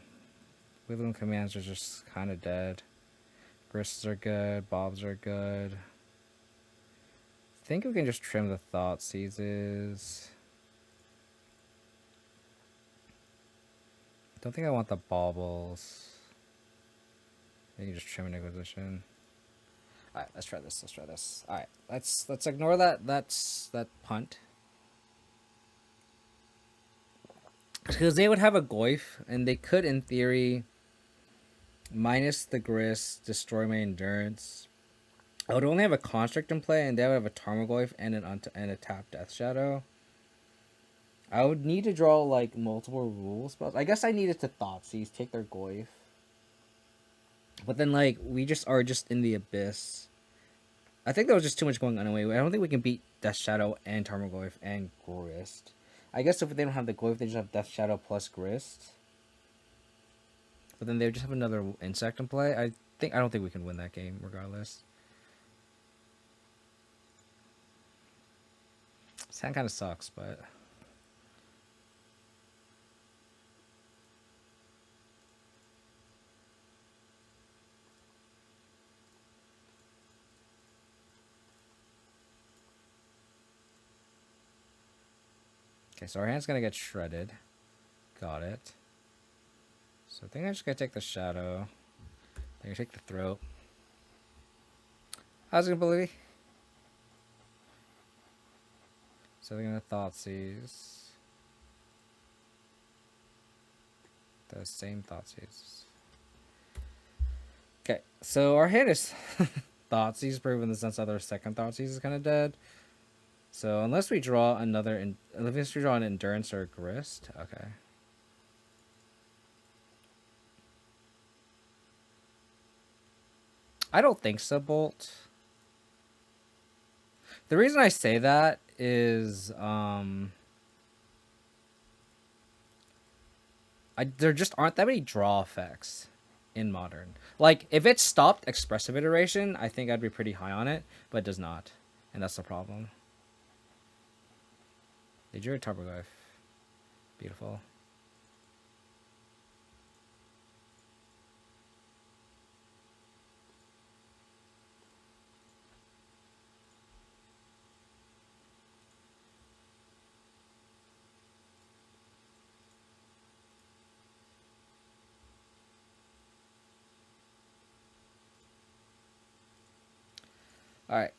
commands are just kind of dead. Grists are good. Bobs are good. I think we can just trim the thought seizes. Don't think I want the baubles. Maybe just trim an Inquisition. Alright, let's try this. Alright, let's ignore that that punt. Because they would have a Goyf, and they could, in theory, minus the Grist, destroy my Endurance. I would only have a Construct in play, and they would have a Tarmogoyf and a tapped Death Shadow. I would need to draw, like, multiple rule spells. I guess I needed to Thoughtseize, take their Goyf. But then, like, we just are just in the Abyss. I think there was just too much going on anyway. I don't think we can beat Death Shadow and Tarmogoyf and Grist. I guess if they don't have the Goyf, they just have Death Shadow plus Grist. But then they just have another insect in play. I don't think we can win that game regardless. This hand kind of sucks, but okay, so our hand's gonna get shredded. Got it. So I think I'm just gonna take the Shadow. I'm gonna take the Throat. How's it gonna believe? So they're gonna Thoughtseize. The same Thoughtseize. Okay, so our hand is Thoughtseize, proven in the sense that their second Thoughtseize is kind of dead. So unless we draw another, unless we draw an Endurance or a Grist, okay. I don't think so, Bolt. The reason I say that is, there just aren't that many draw effects in Modern. Like, if it stopped Expressive Iteration, I think I'd be pretty high on it, but it does not. And that's the problem. They drew a Tarmogoyf. Beautiful. Alright.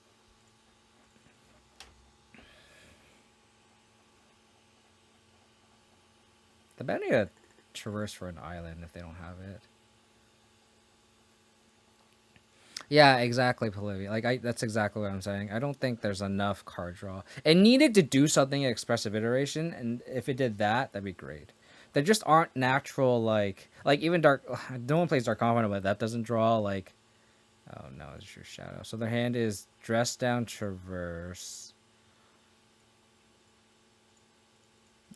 The band need a Traverse for an island if they don't have it. Yeah, exactly, Polivia. Like, that's exactly what I'm saying. I don't think there's enough card draw. It needed to do something in Expressive Iteration, and if it did that, that'd be great. There just aren't natural, like even Dark... No one plays Dark Confidant, but that doesn't draw, like... Oh, no, it's your Shadow. So their hand is Dress Down Traverse.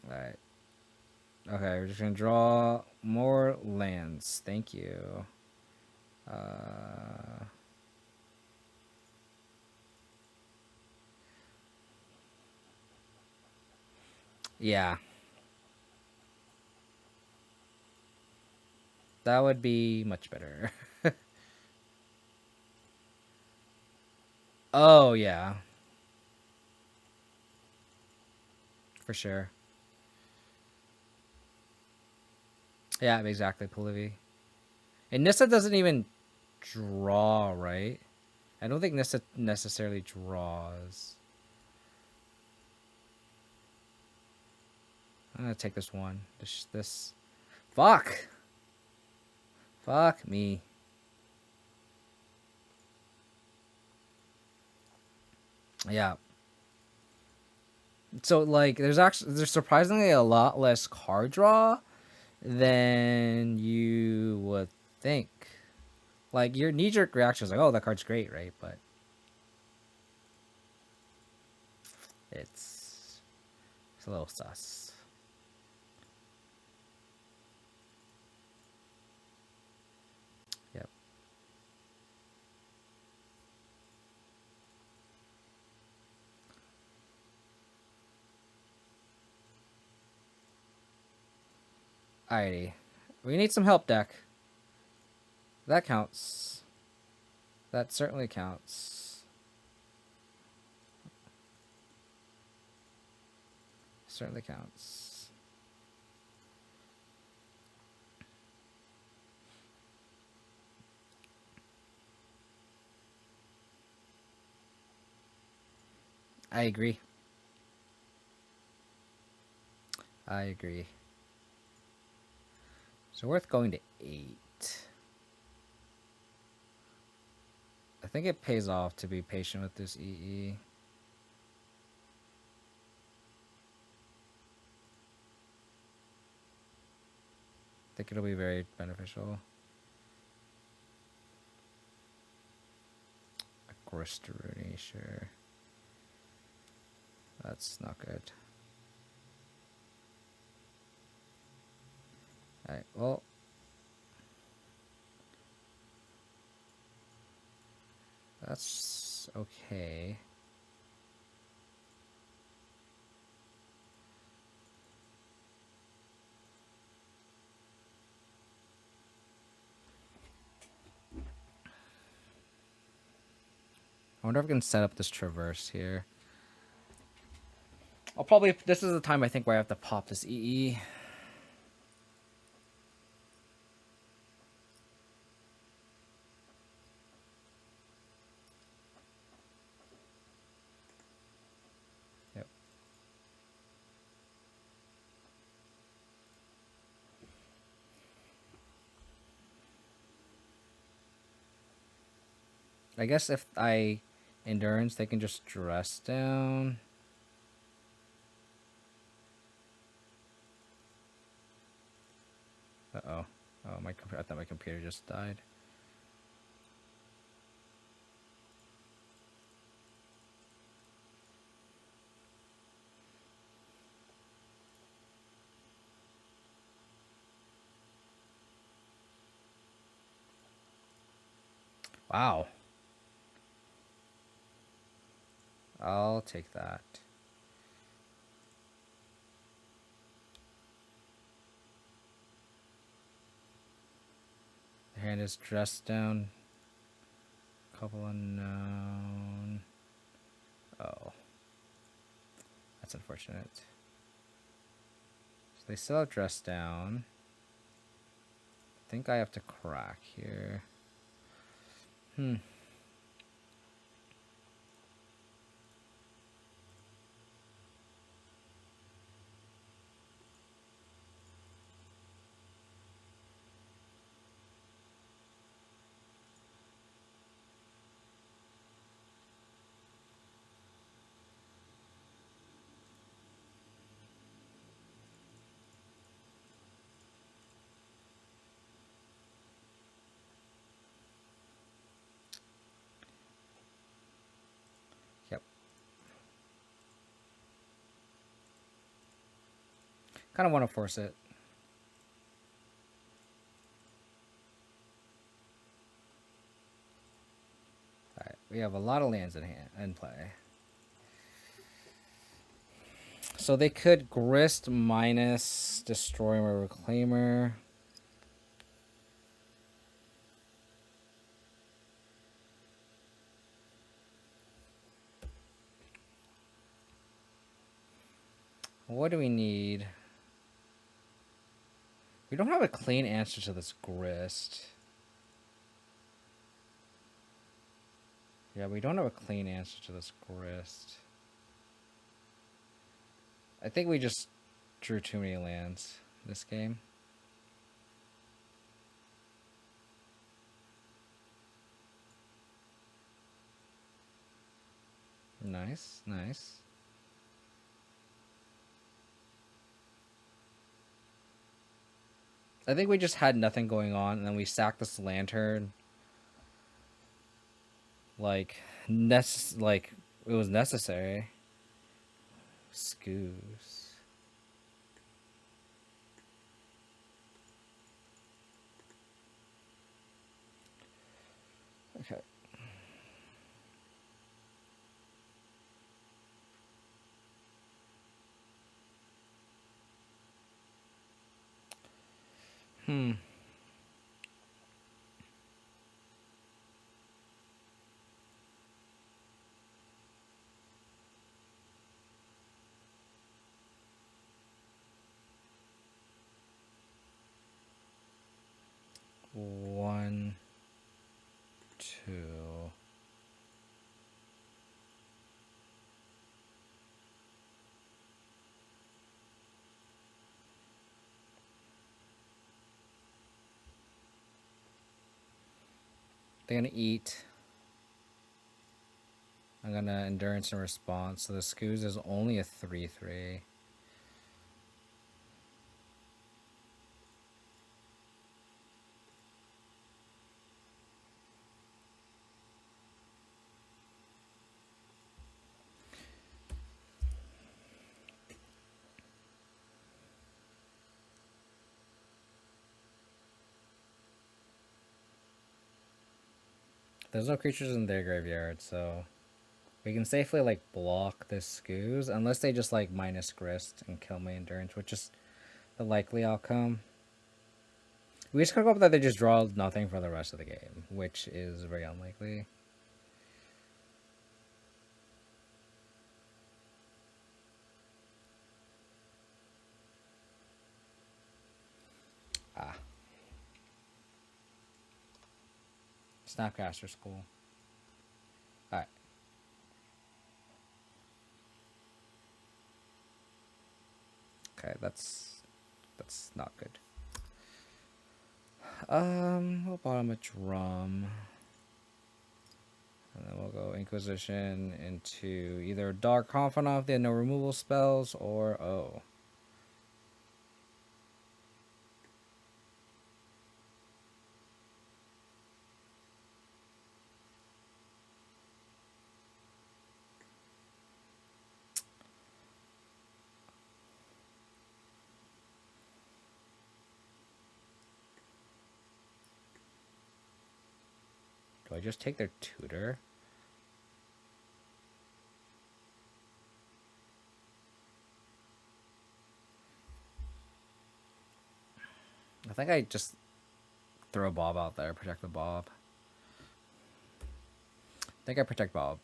Alright. Okay, we're just gonna draw more lands. Thank you. Yeah. That would be much better. Oh, yeah. For sure. Yeah, exactly, Polivy. And Nissa doesn't even draw, right? I don't think Nissa necessarily draws. I'm gonna take this one. This. Fuck! Fuck me. Yeah. So, like, there's surprisingly a lot less card draw than you would think. Like, your knee-jerk reaction is like, oh, that card's great, right? But it's a little sus. Yep. Alrighty. We need some help, deck. That counts. That certainly counts. Certainly counts. I agree. I agree. So worth going to 8. I think it pays off to be patient with this EE. I think it'll be very beneficial. Agristaruni, sure. That's not good. Alright, well. That's okay. I wonder if I can set up this traverse here. I'll probably... This is the time I think where I have to pop this EE. Yep. I guess if I... Endurance, they can just dress down. Uh-oh. Oh, my computer. I thought my computer just died. Wow. I'll take that. The hand is dressed down. Couple unknown. Oh. That's unfortunate. So they still have dressed down. I think I have to crack here. Yep. Kind of want to force it. Alright, we have a lot of lands in play. So they could grist minus destroy my reclaimer. What do we need? We don't have a clean answer to this grist. Yeah, we don't have a clean answer to this grist. I think we just drew too many lands this game. Nice, nice. I think we just had nothing going on, and then we sacked this lantern. Like it was necessary. Scoos. Okay. 1, 2. They're gonna eat. I'm gonna endurance and response. So the Scoos is only a 3/3. There's no creatures in their graveyard, so we can safely like block this Scoos unless they just like minus Grist and kill my endurance, which is the likely outcome. We just could hope that they just draw nothing for the rest of the game, which is very unlikely. Ah. Snapcaster's cool. Alright. Okay, that's not good. We'll bottom a drum. And then we'll go Inquisition into either Dark Confidant if they have no removal spells, or do I just take their tutor? I think I just throw Bob out there, protect the Bob. I think I protect Bob.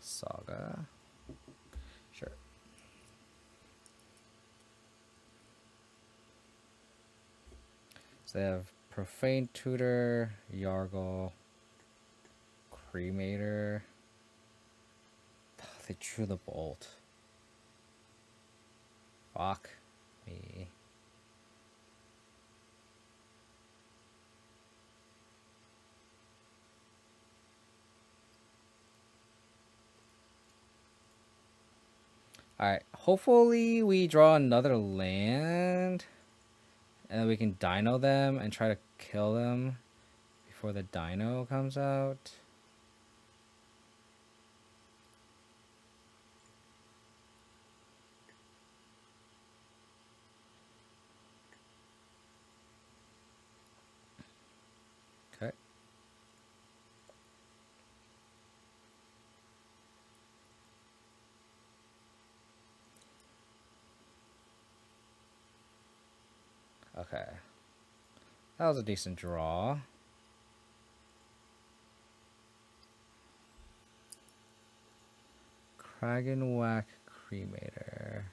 Saga. Sure. So they have Profane Tutor, Yargle, Cremator. They drew the Bolt. Fuck me. Alright, hopefully we draw another land. And then we can DINO them and try to kill them before the DINO comes out. Okay. Okay. That was a decent draw. Cragganwick Cremator.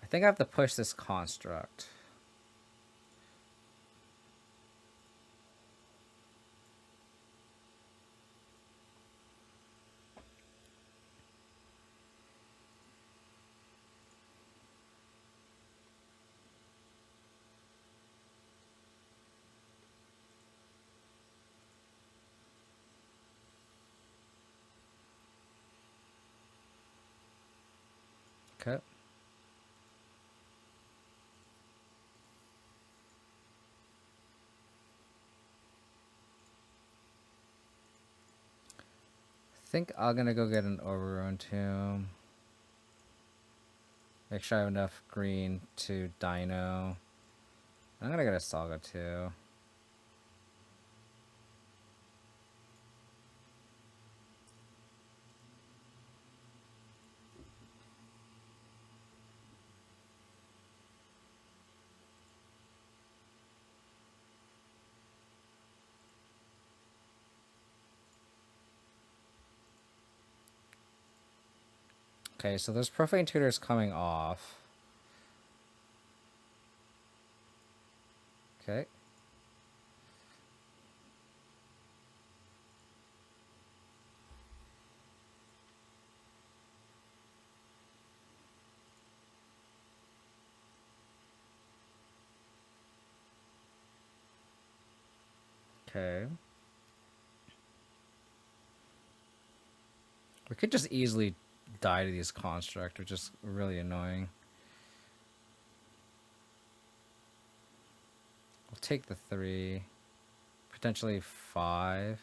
I think I have to push this construct. think I'm gonna go get an Overrun Tomb. Make sure I have enough green to DINO. I'm gonna get a Saga too. Okay, so there's Profane Tutors coming off. Okay. Okay. We could just easily die to these construct, which is really annoying. We'll take the 3. Potentially 5.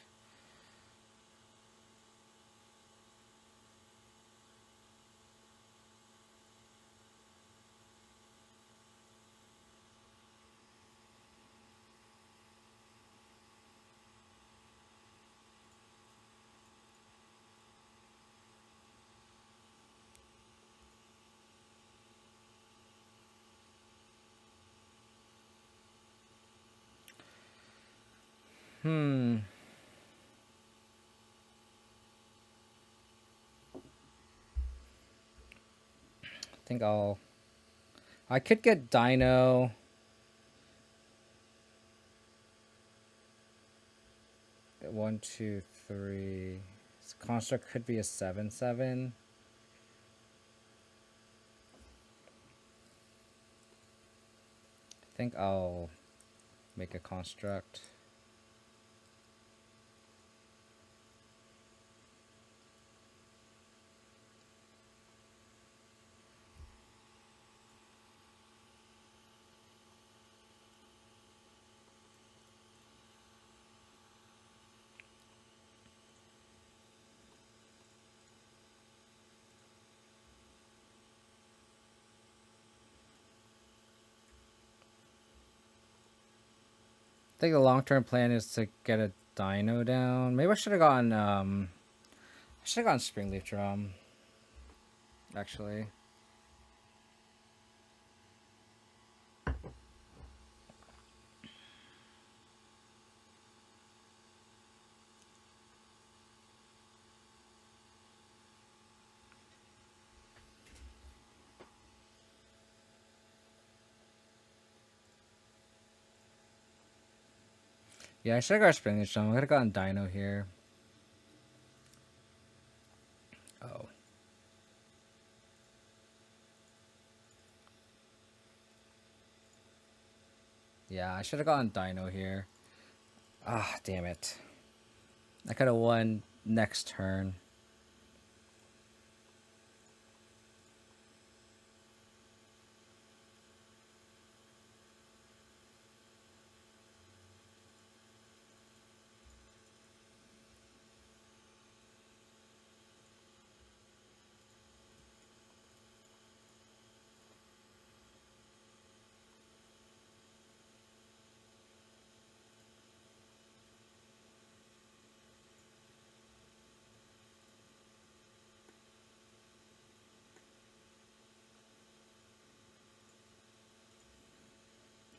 I think I could get DINO. One, two, three. This construct could be a 7/7. I think I'll make a construct. I think the long-term plan is to get a DINO down. Maybe I should have gotten Springleaf Drum. Actually. Yeah, I should have got Springleaf Drum. I could have gotten DINO here. Oh. Yeah, I should have gotten DINO here. Ah, damn it. I could have won next turn.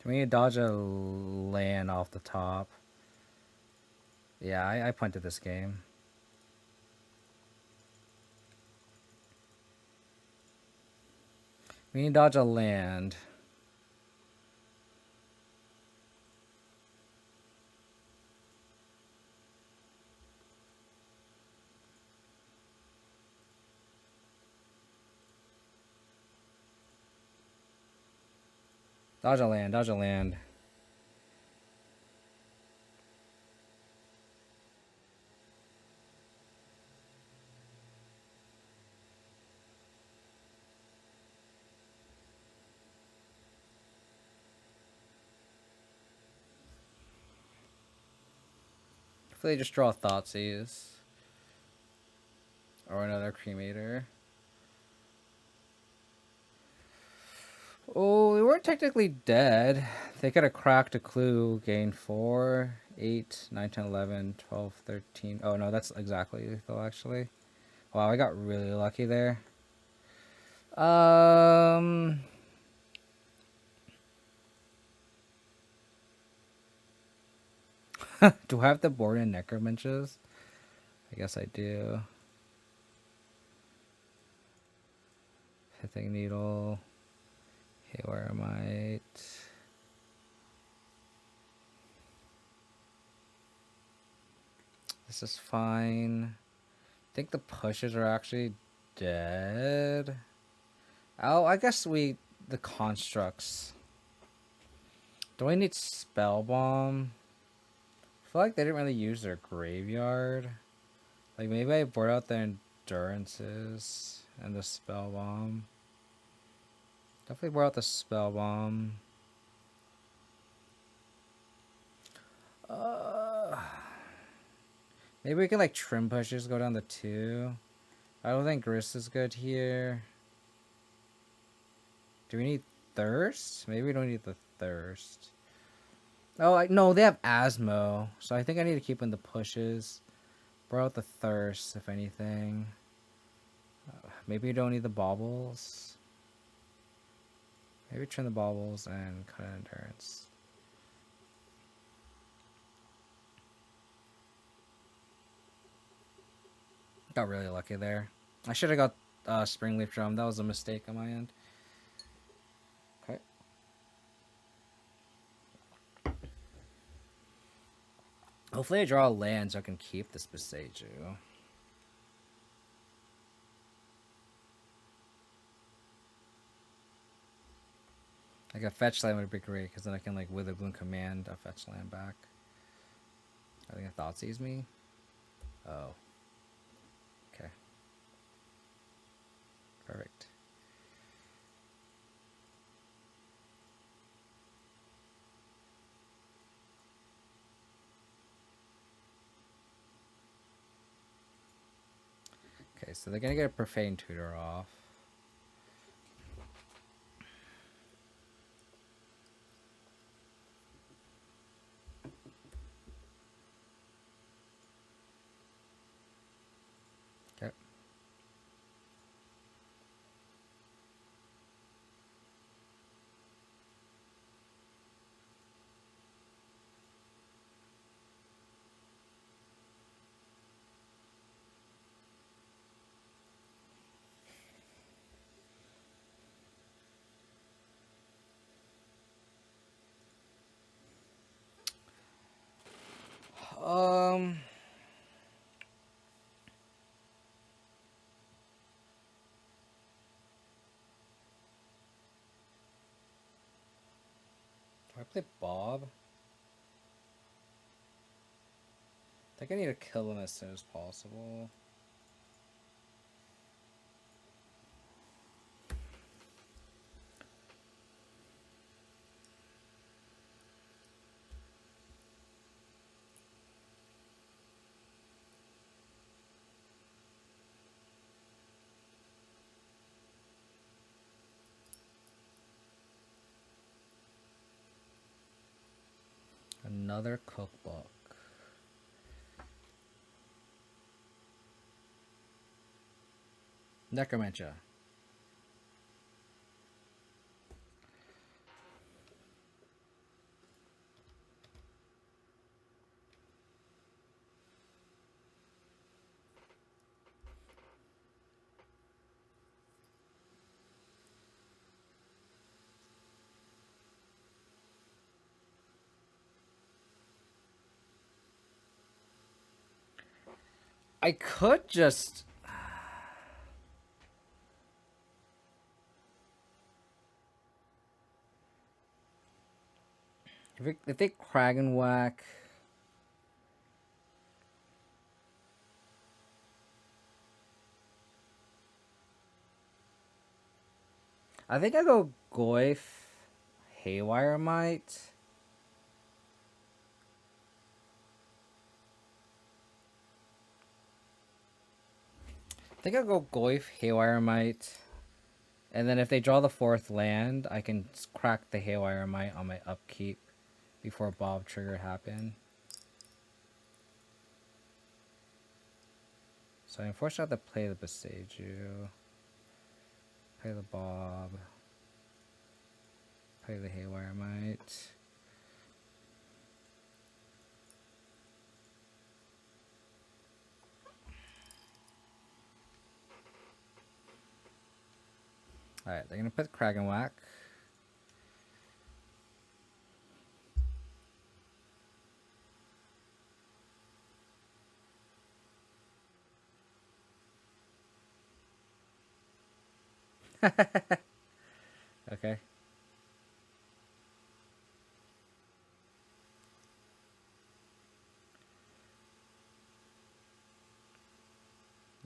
Can we dodge a land off the top? Yeah, I punted this game. We need to dodge a land. Dodge a land, dodge a land. Hopefully just draw Thoughtseize. Or another cremator. Oh, we weren't technically dead. They could have cracked a clue. Gained 4, 8, 9, 10, 11, 12, 13. Oh, no, that's exactly lethal, actually. Wow, I got really lucky there. Do I have the board and necromenches? I guess I do. Pithing needle. Haywire might. This is fine. I think the pushes are actually dead. Oh, I guess the constructs. Do I need spell bomb? I feel like they didn't really use their graveyard. Like maybe I board out their endurances and the spell bomb. Definitely board out the spell bomb. Maybe we can like trim pushes, go down to 2. I don't think Grist is good here. Do we need Thirst? Maybe we don't need the Thirst. Oh, no, they have Asmo. So I think I need to keep in the pushes. Brought out the Thirst, if anything. Maybe we don't need the Baubles. Maybe trim the Baubles and cut Endurance. Got really lucky there. I should have got Springleaf Drum. That was a mistake on my end. Okay. Hopefully I draw a land so I can keep this Beseiju. Like a fetch land would be great because then I can like Witherbloom command a fetch land back. I think a thought sees me. Oh. Okay. Perfect. Okay, so they're gonna get a Profane Tutor off. Okay. Do I play Bob? I think I need to kill him as soon as possible. Another cookbook. Necromantia. I could just... If they Cragganwick... I think I go Goyf, Haywire Might. think I'll go Goyf, Haywire Mite. And then if they draw the 4th land, I can crack the Haywire Mite on my upkeep before Bob Trigger happen. So I unfortunately have to play the Boseiju. Play the Bob. Play the Haywire Mite. Alright, they're going to put Cragganwick. Okay.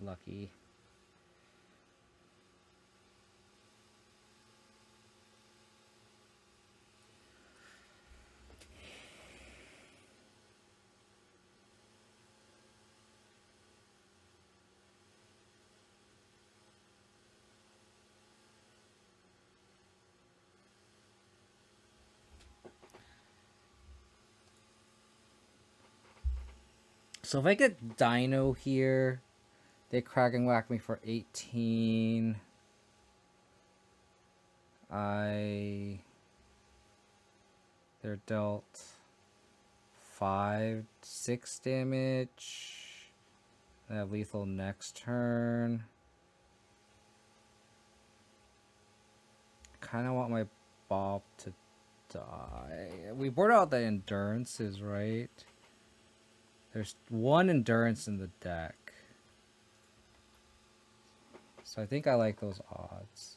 Lucky. So if I get DINO here, they Cragganwick me for 18. They're dealt 5, 6 damage. They have lethal next turn. Kinda want my Bob to die. We board out the endurances, right? There's 1 endurance in the deck. So I think I like those odds.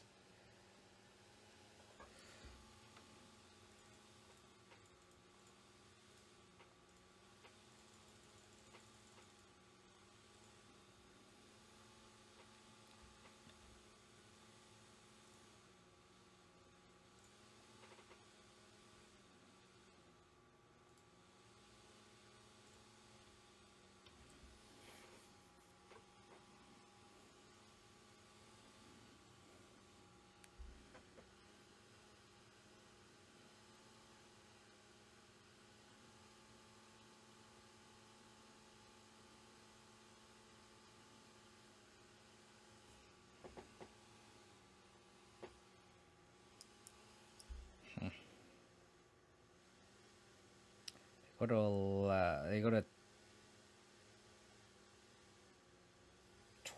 They go to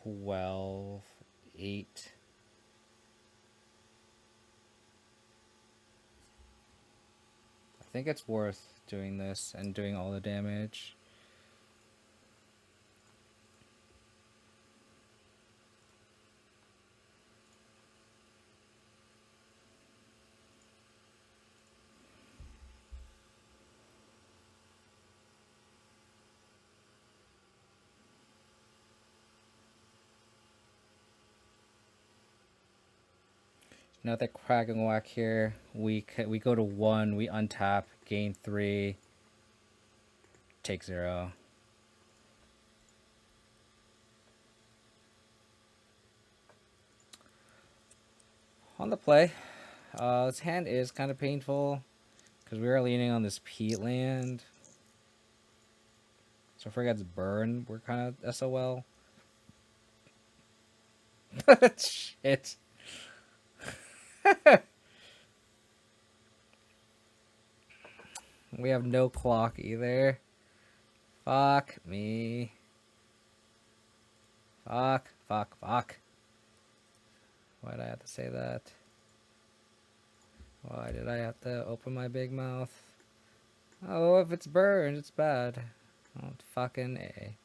12, 8. I think it's worth doing this and doing all the damage. Now that Cragganwick here, we go to 1, we untap, gain 3, take 0. On the play, this hand is kind of painful because we are leaning on this peat land. So if it gets burned, we're kind of SOL. Shit. We have no clock either. Fuck me. Fuck. Why did I have to say that? Why did I have to open my big mouth? Oh, if it's burned, it's bad. Oh, fucking A.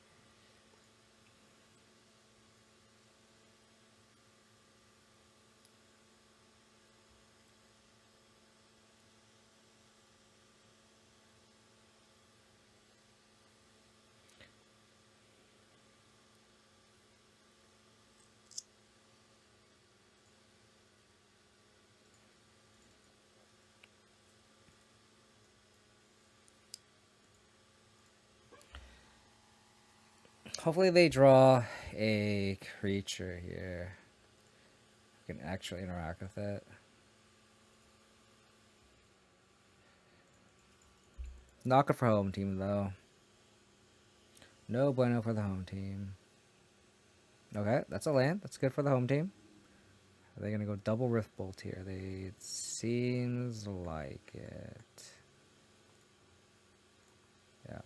Hopefully they draw a creature here. I can actually interact with it. Not good for home team, though. No bueno for the home team. Okay, that's a land. That's good for the home team. Are they going to go double Rift Bolt here? It seems like it. Yeah.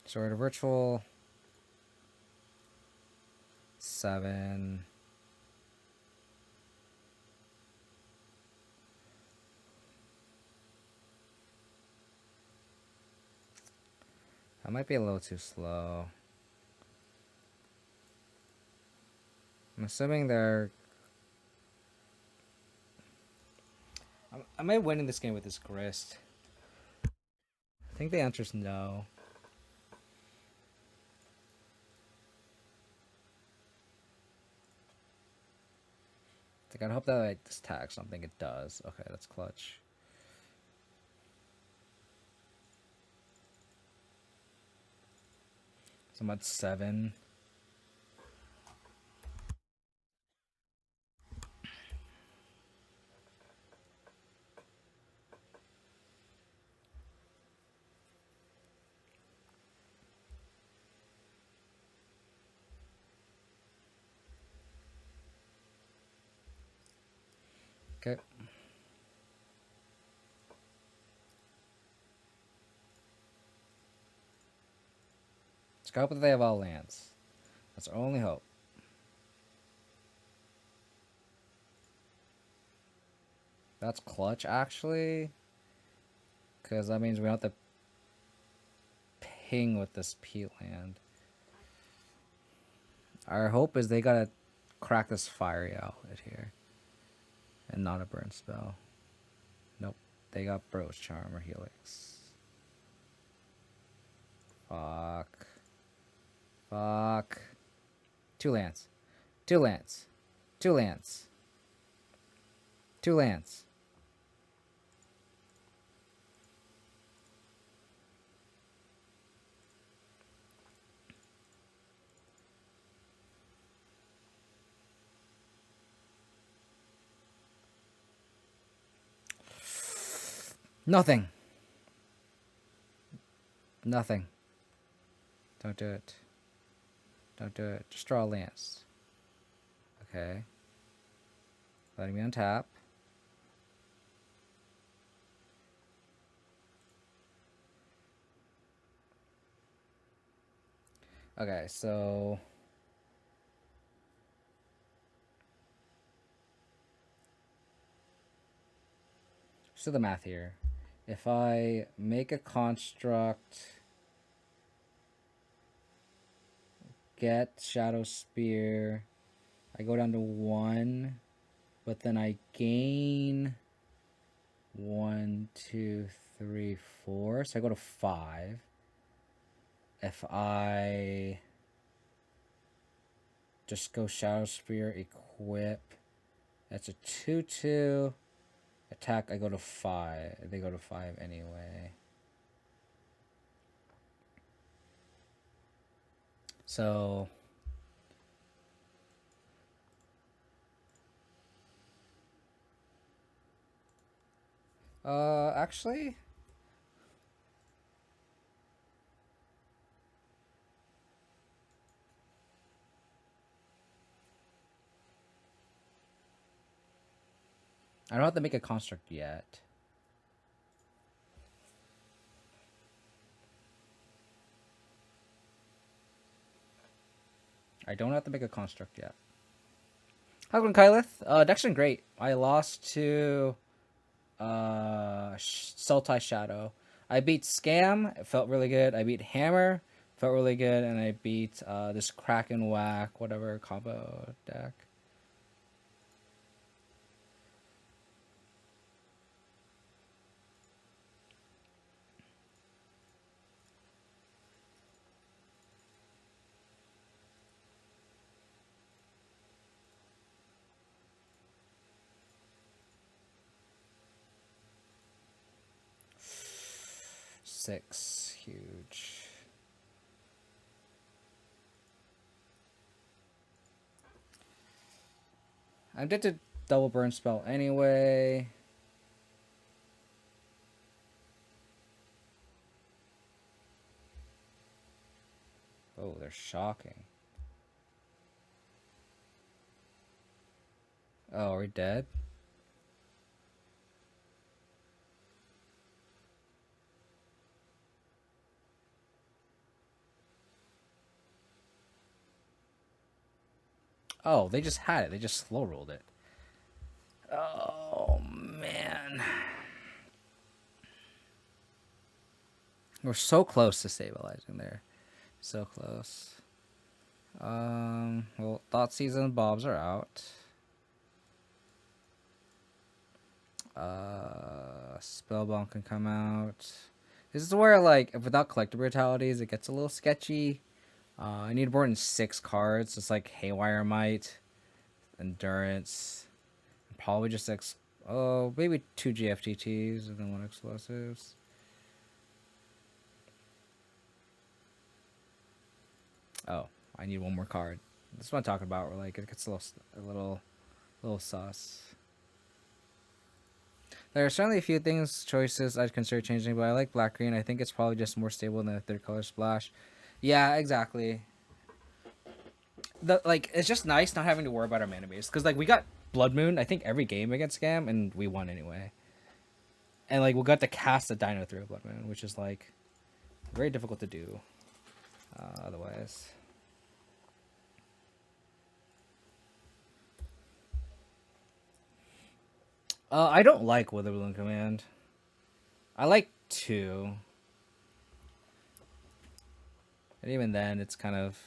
So we're at a virtual 7. That might be a little too slow. I'm assuming they're... Am I winning this game with this Grist? I think the answer is no. I gotta hope that this tags something. It does. Okay, that's clutch. So I'm at 7. Okay. Let's go hope that they have all lands. That's our only hope. That's clutch, actually. Because that means we don't have to ping with this P land. Our hope is they gotta crack this fiery out here. And not a burn spell. Nope. They got Bros Charm or Helix. Fuck. Fuck. 2 lands. 2 lands. 2 lands. 2 lands. Nothing. Nothing. Don't do it. Don't do it. Just draw a lance. Okay. Letting me untap. Okay, so... let's do the math here. If I make a construct, get Shadow Spear, I go down to 1, but then I gain 1, 2, 3, 4, so I go to 5. If I just go Shadow Spear, equip, that's a 2/2. Attack, I go to 5. They go to 5 anyway. So... actually... I don't have to make a construct yet. I don't have to make a construct yet. How's it going, Kyleth? Deck's been great. I lost to Sultai Shadow. I beat Scam. It felt really good. I beat Hammer. Felt really good. And I beat this Cragganwick, whatever combo deck. 6. Huge. I did the double burn spell anyway. Oh, they're shocking. Oh, are we dead? Oh, they just had it. They just slow rolled it. Oh, man. We're so close to stabilizing there. So close. Well, Thoughtseize and Bobs are out. Spellbound can come out. This is where, like, if without collector brutalities, it gets a little sketchy. I need more than 6 cards. It's like Haywire Might, Endurance, and probably just maybe 2 GFTTs and then 1 explosives. Oh, I need 1 more card. That's what I'm talking about. Where like it gets a little sus. There are certainly a few choices I'd consider changing, but I like black green. I think it's probably just more stable than the 3rd color splash. Yeah, exactly. It's just nice not having to worry about our mana base, because like we got Blood Moon I think every game against Scam and we won anyway. And like we got to cast a DINO through Blood Moon, which is like very difficult to do otherwise. I don't like Wither Balloon Command. I like 2. And even then, it's kind of...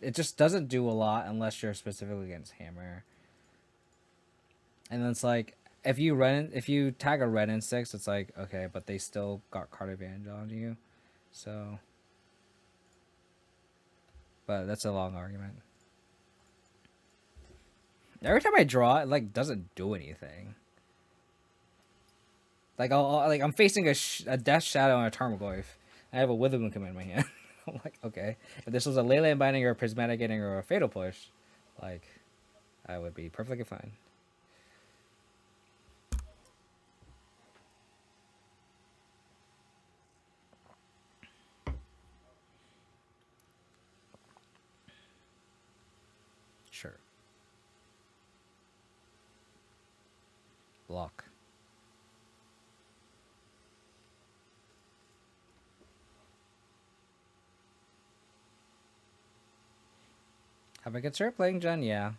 it just doesn't do a lot unless you're specifically against Hammer. And then it's like, if you tag a red in 6, it's like, okay, but they still got card advantage on you. So... But that's a long argument. Every time I draw, it like doesn't do anything. Like I'm facing a Death Shadow and a Tarmogoyf. I have a Withermoon command in my hand. I'm like, okay, if this was a Leyline Binding or a Prismatic Ending or a Fatal Push, like, I would be perfectly fine. Sure. Block. Have I considered playing Jen? Yeah.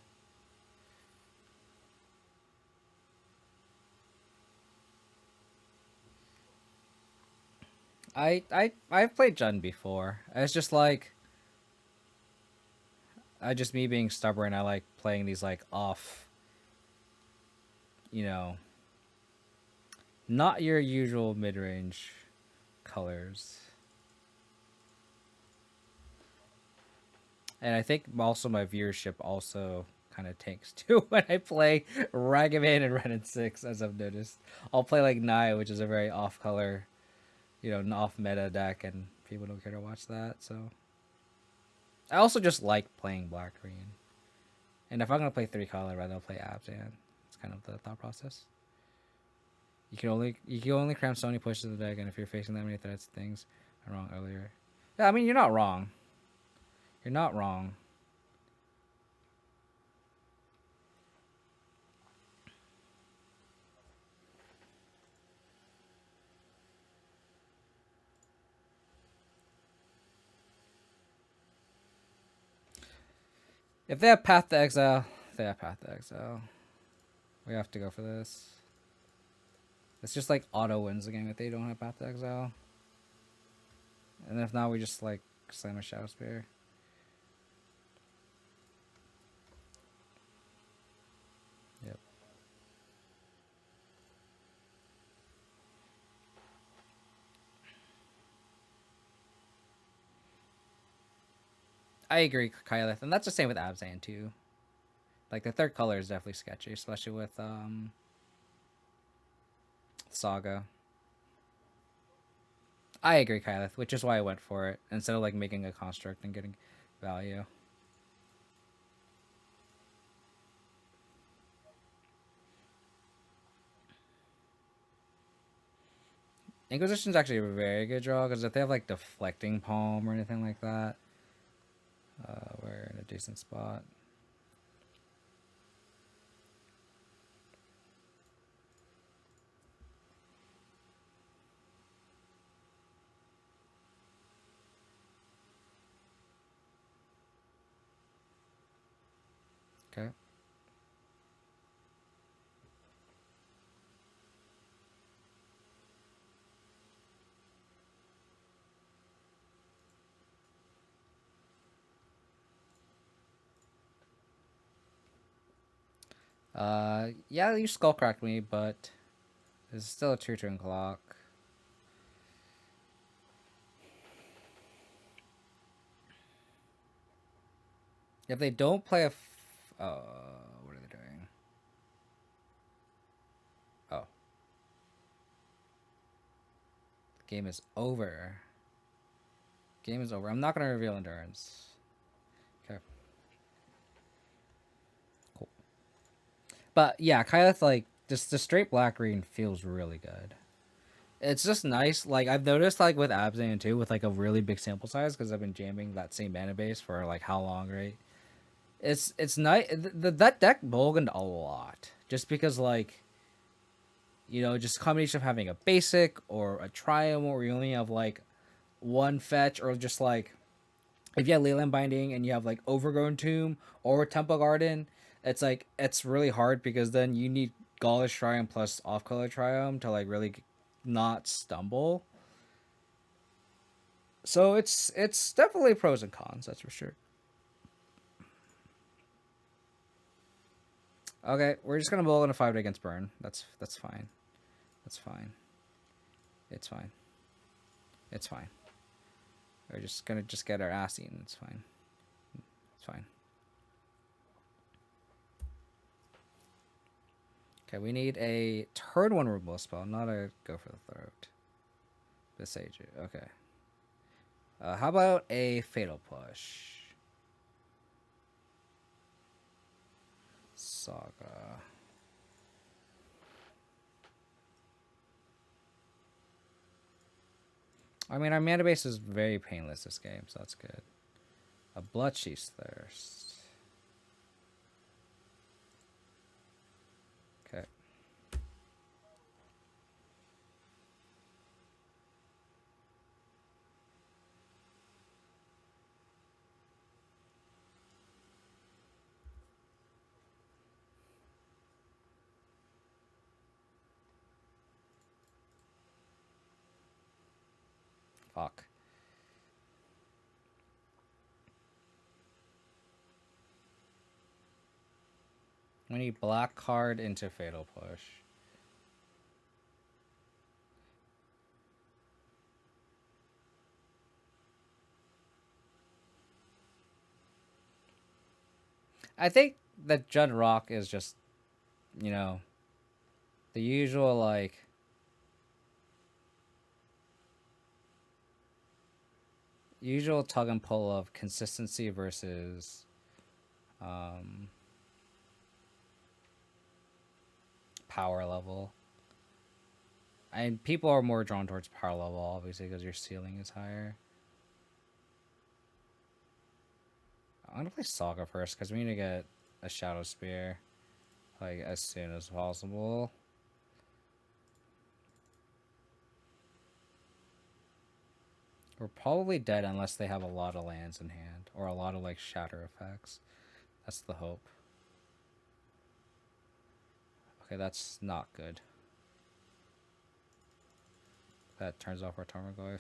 I've played Jund before. It's just like me being stubborn. I like playing these like off, you know, not your usual mid range colors. And I think also my viewership also kind of tanks too when I play Ragavan and Ren and 6, as I've noticed. I'll play like Naya, which is a very off color, off meta deck, and people don't care to watch that. So I also just like playing black green. And if I'm gonna play 3 color, I'd rather play Abzan. It's kind of the thought process. You can only cram so many pushes in the deck, and if you're facing that many threats, things are wrong earlier. Yeah, I mean you're not wrong. You're not wrong. If they have Path to Exile, they have Path to Exile. We have to go for this. It's just like auto wins the game if they don't have Path to Exile. And if not, we just like slam a Shadow Spear. Yep. I agree, Kyleth, and that's the same with Abzan too. Like the 3rd color is definitely sketchy, especially with Saga. I agree, Kyleth, which is why I went for it instead of like making a construct and getting value. Inquisition's actually a very good draw because if they have like deflecting palm or anything like that, we're in a decent spot. Okay. Yeah, you skull cracked me, but it's still a 2-turn clock. If they don't play what are they doing? Oh, game is over. Game is over. I'm not gonna reveal endurance. Okay. Cool. But yeah, kind of like just the straight black green feels really good. It's just nice. Like I've noticed, like with Abzan too, with like a really big sample size, because I've been jamming that same mana base for like how long, right? It's nice. That deck mulliganed a lot, just because like just combination of having a basic or a triumph where you only have like one fetch, or just like if you have Leyline Binding and you have like Overgrown Tomb or Temple Garden, it's like it's really hard because then you need Gaulish Triumph plus off color Triumph to like really not stumble. So it's definitely pros and cons, that's for sure. Okay, we're just gonna bowl in a 5 against Burn. That's fine. That's fine. It's fine. It's fine. We're just gonna get our ass eaten. It's fine. It's fine. Okay, we need a turn 1 removal spell, not a go for the throat. Besage it. Okay. How about a Fatal Push? Saga. I mean, our mana base is very painless this game, so that's good. A Bloodchief's Thirst. Okay. Fuck. We need black card into Fatal Push. I think that Judd Rock is just, you know, the usual, like, usual tug and pull of consistency versus power level. And people are more drawn towards power level, obviously, because your ceiling is higher. I'm gonna play Saga first because we need to get a Shadow Spear like as soon as possible. We're probably dead unless they have a lot of lands in hand or a lot of like shatter effects. That's the hope. Okay, that's not good. That turns off our Tarmogoyf.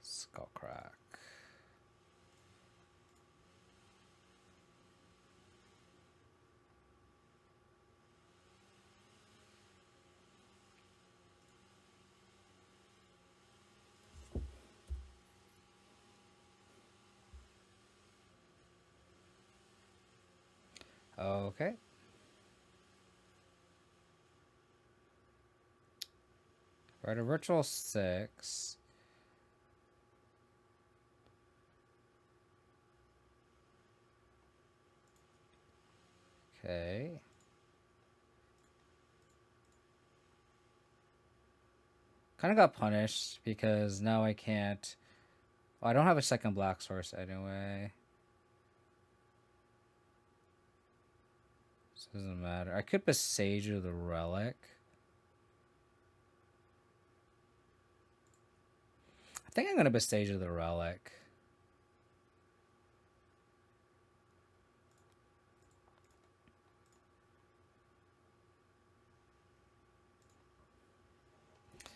Skullcrack. Okay. We're at a virtual 6. Okay. Kind of got punished because now I can't. Oh, I don't have a second black source anyway. So it doesn't matter. I could Besage the Relic. I think I'm going to Bestage the Relic.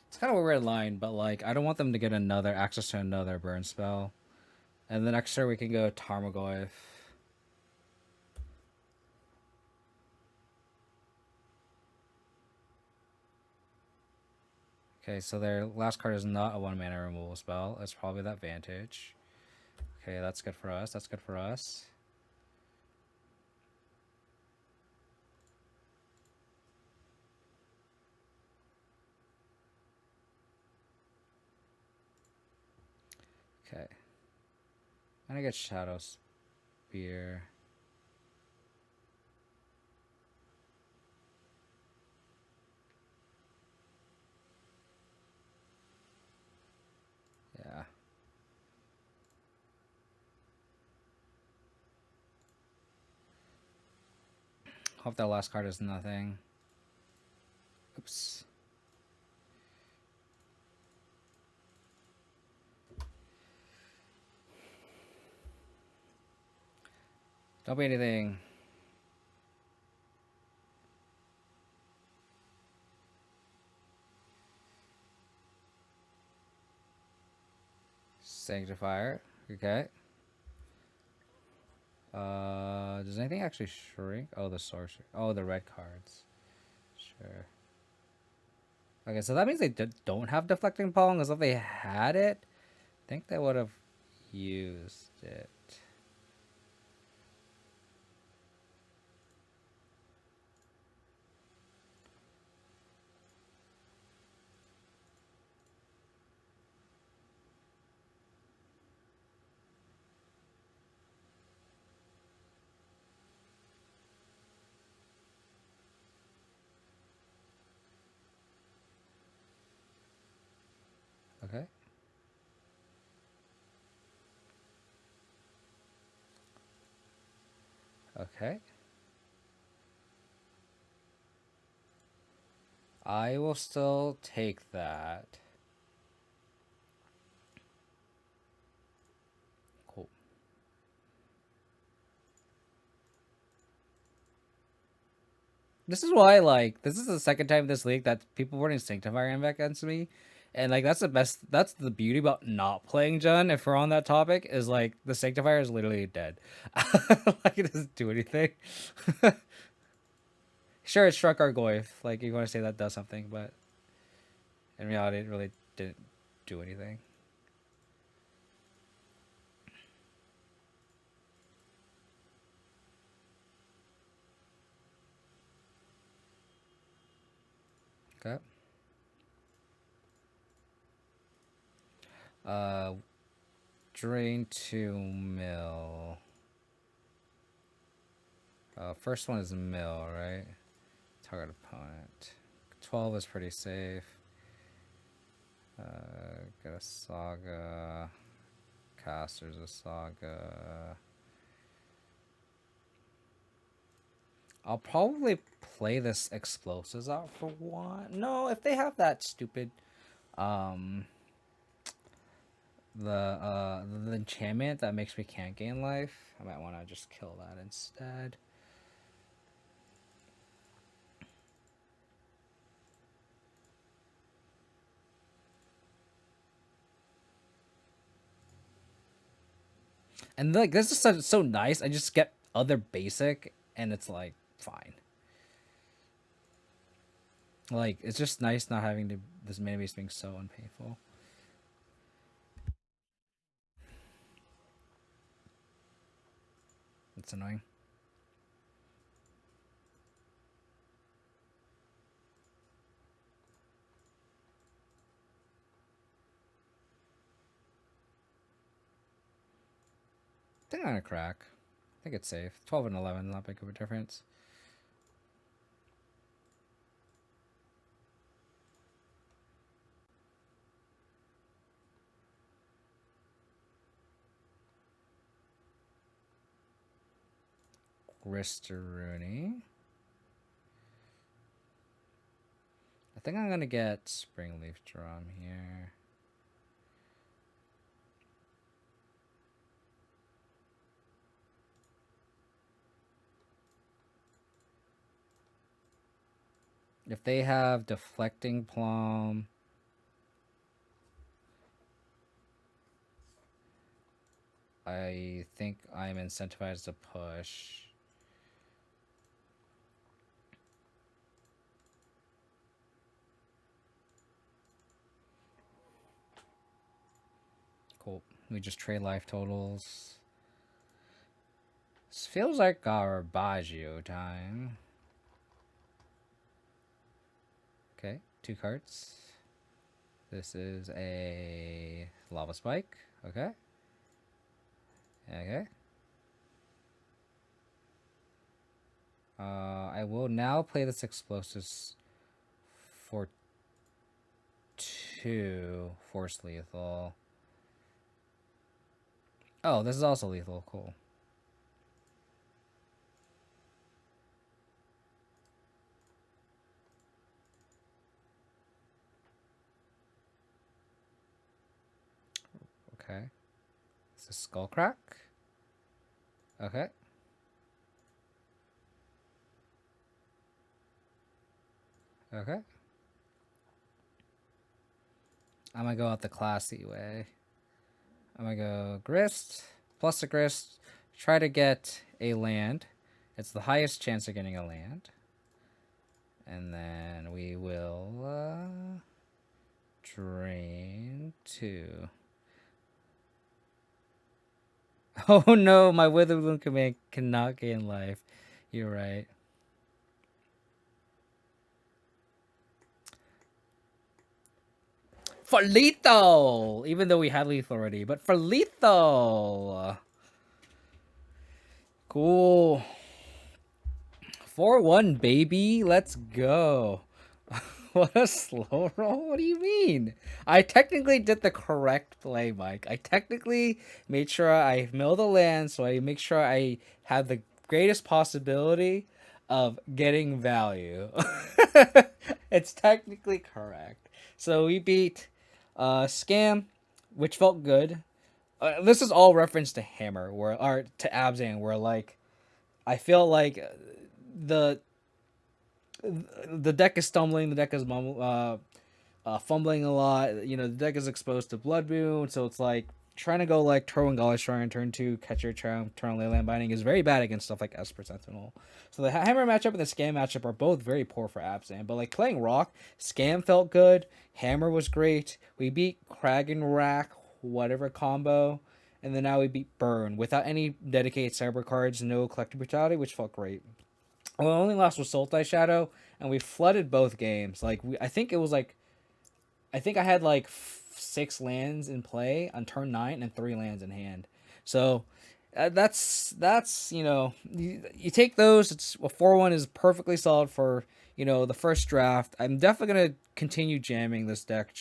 It's kind of a weird line, but like I don't want them to get another access to another burn spell. And then next turn we can go Tarmogoyf. Okay, so their last card is not a 1-mana removal spell. That's probably that Vantage. Okay, that's good for us. That's good for us. Okay. I'm gonna get Shadow Spear. Yeah. Hope that last card is nothing. Oops. Don't be anything. Sanctifier. Okay. Does anything actually shrink? Oh, the sorcerer. Oh, the red cards. Sure. Okay, so that means they don't have deflecting pollen. As if they had it, I think they would have used it. Okay. Okay. I will still take that. Cool. This is why, like, this is the second time this league that people were running Sanctifier Invac against me. And, like, that's the best. That's the beauty about not playing Jun, if we're on that topic, is, like, the Sanctifier is literally dead. Like, it doesn't do anything. Sure, it struck our Goyf. Like, you want to say that does something, but in reality, it really didn't do anything. Okay. Drain to mill. First one is mill, right? Target opponent. 12 is pretty safe. Get a Saga. Caster's a Saga. I'll probably play this explosives out for one. No, if they have that stupid, the enchantment that makes me can't gain life, I might want to just kill that instead. And like this is so nice. I just get other basic, and it's like fine. Like it's just nice not having to this manabase being so unpainful. It's annoying. think I'm gonna crack. I think it's safe. 12 and 11, not big of a difference. Gristeruni. I think I'm gonna get Springleaf Drum here. If they have Deflecting Plum, I think I'm incentivized to push. Cool. We just trade life totals. This feels like Garbaggio time. Okay, 2 cards. This is a Lava Spike. Okay. Okay. I will now play this Explosives for 2 Force Lethal. Oh, this is also lethal. Cool. Okay. This is Skullcrack. Okay. Okay. I'm gonna go out the classy way. I'm gonna go Grist, plus a Grist, try to get a land. It's the highest chance of getting a land. And then we will drain 2. Oh no, my Witherbloom command cannot gain life. You're right. For lethal! Even though we had lethal already, but for lethal! Cool. 4-1, baby. Let's go. What a slow roll. What do you mean? I technically did the correct play, Mike. I technically made sure I mill the land, so I make sure I have the greatest possibility of getting value. It's technically correct. So we beat Scam, which felt good. This is all reference to Hammer, or to Abzan, where like I feel like the deck is stumbling, the deck is fumbling a lot. You know, the deck is exposed to Blood Boon, so it's like trying to go like Torwin Gaulish Shrine turn 2, catch your charm, turn on Leyline Binding is very bad against stuff like Esper Sentinel. So the Hammer matchup and the Scam matchup are both very poor for Abzan. But like playing Rock, Scam felt good, Hammer was great. We beat Cragganwick, whatever combo. And then now we beat Burn without any dedicated cyber cards, no collective brutality, which felt great. Well, only lost was Sultai Shadow, and we flooded both games. Like I think I had like 6 lands in play on turn 9 and 3 lands in hand. So that's you know you take those. It's a 4-1 is perfectly solid for the first draft. I'm definitely gonna continue jamming this deck.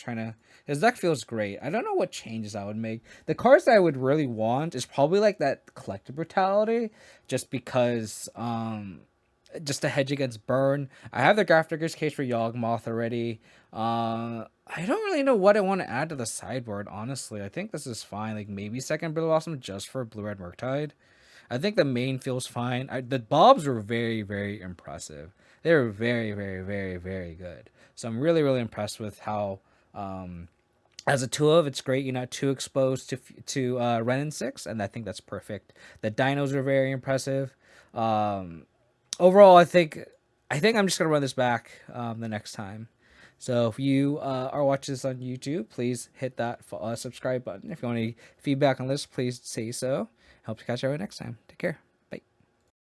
This deck feels great. I don't know what changes I would make. The cards that I would really want is probably like that collective brutality, just because just to hedge against Burn. I have the Grafdigger's Case for Yawgmoth already. I don't really know what I want to add to the sideboard, honestly. I think this is fine. Like maybe second Blue Blossom just for Blue-Red Murktide. I think the main feels fine. The Bobs were very, very impressive. They were very, very, very, very good. So I'm really, really impressed with how, as a 2-of, it's great. You're not too exposed to Ren and 6, and I think that's perfect. The Dinos were very impressive. Overall, I think I'm just gonna run this back the next time. So if you are watching this on YouTube, please hit that subscribe button. If you want any feedback on this, please say so. Hope to catch you next time. Take care.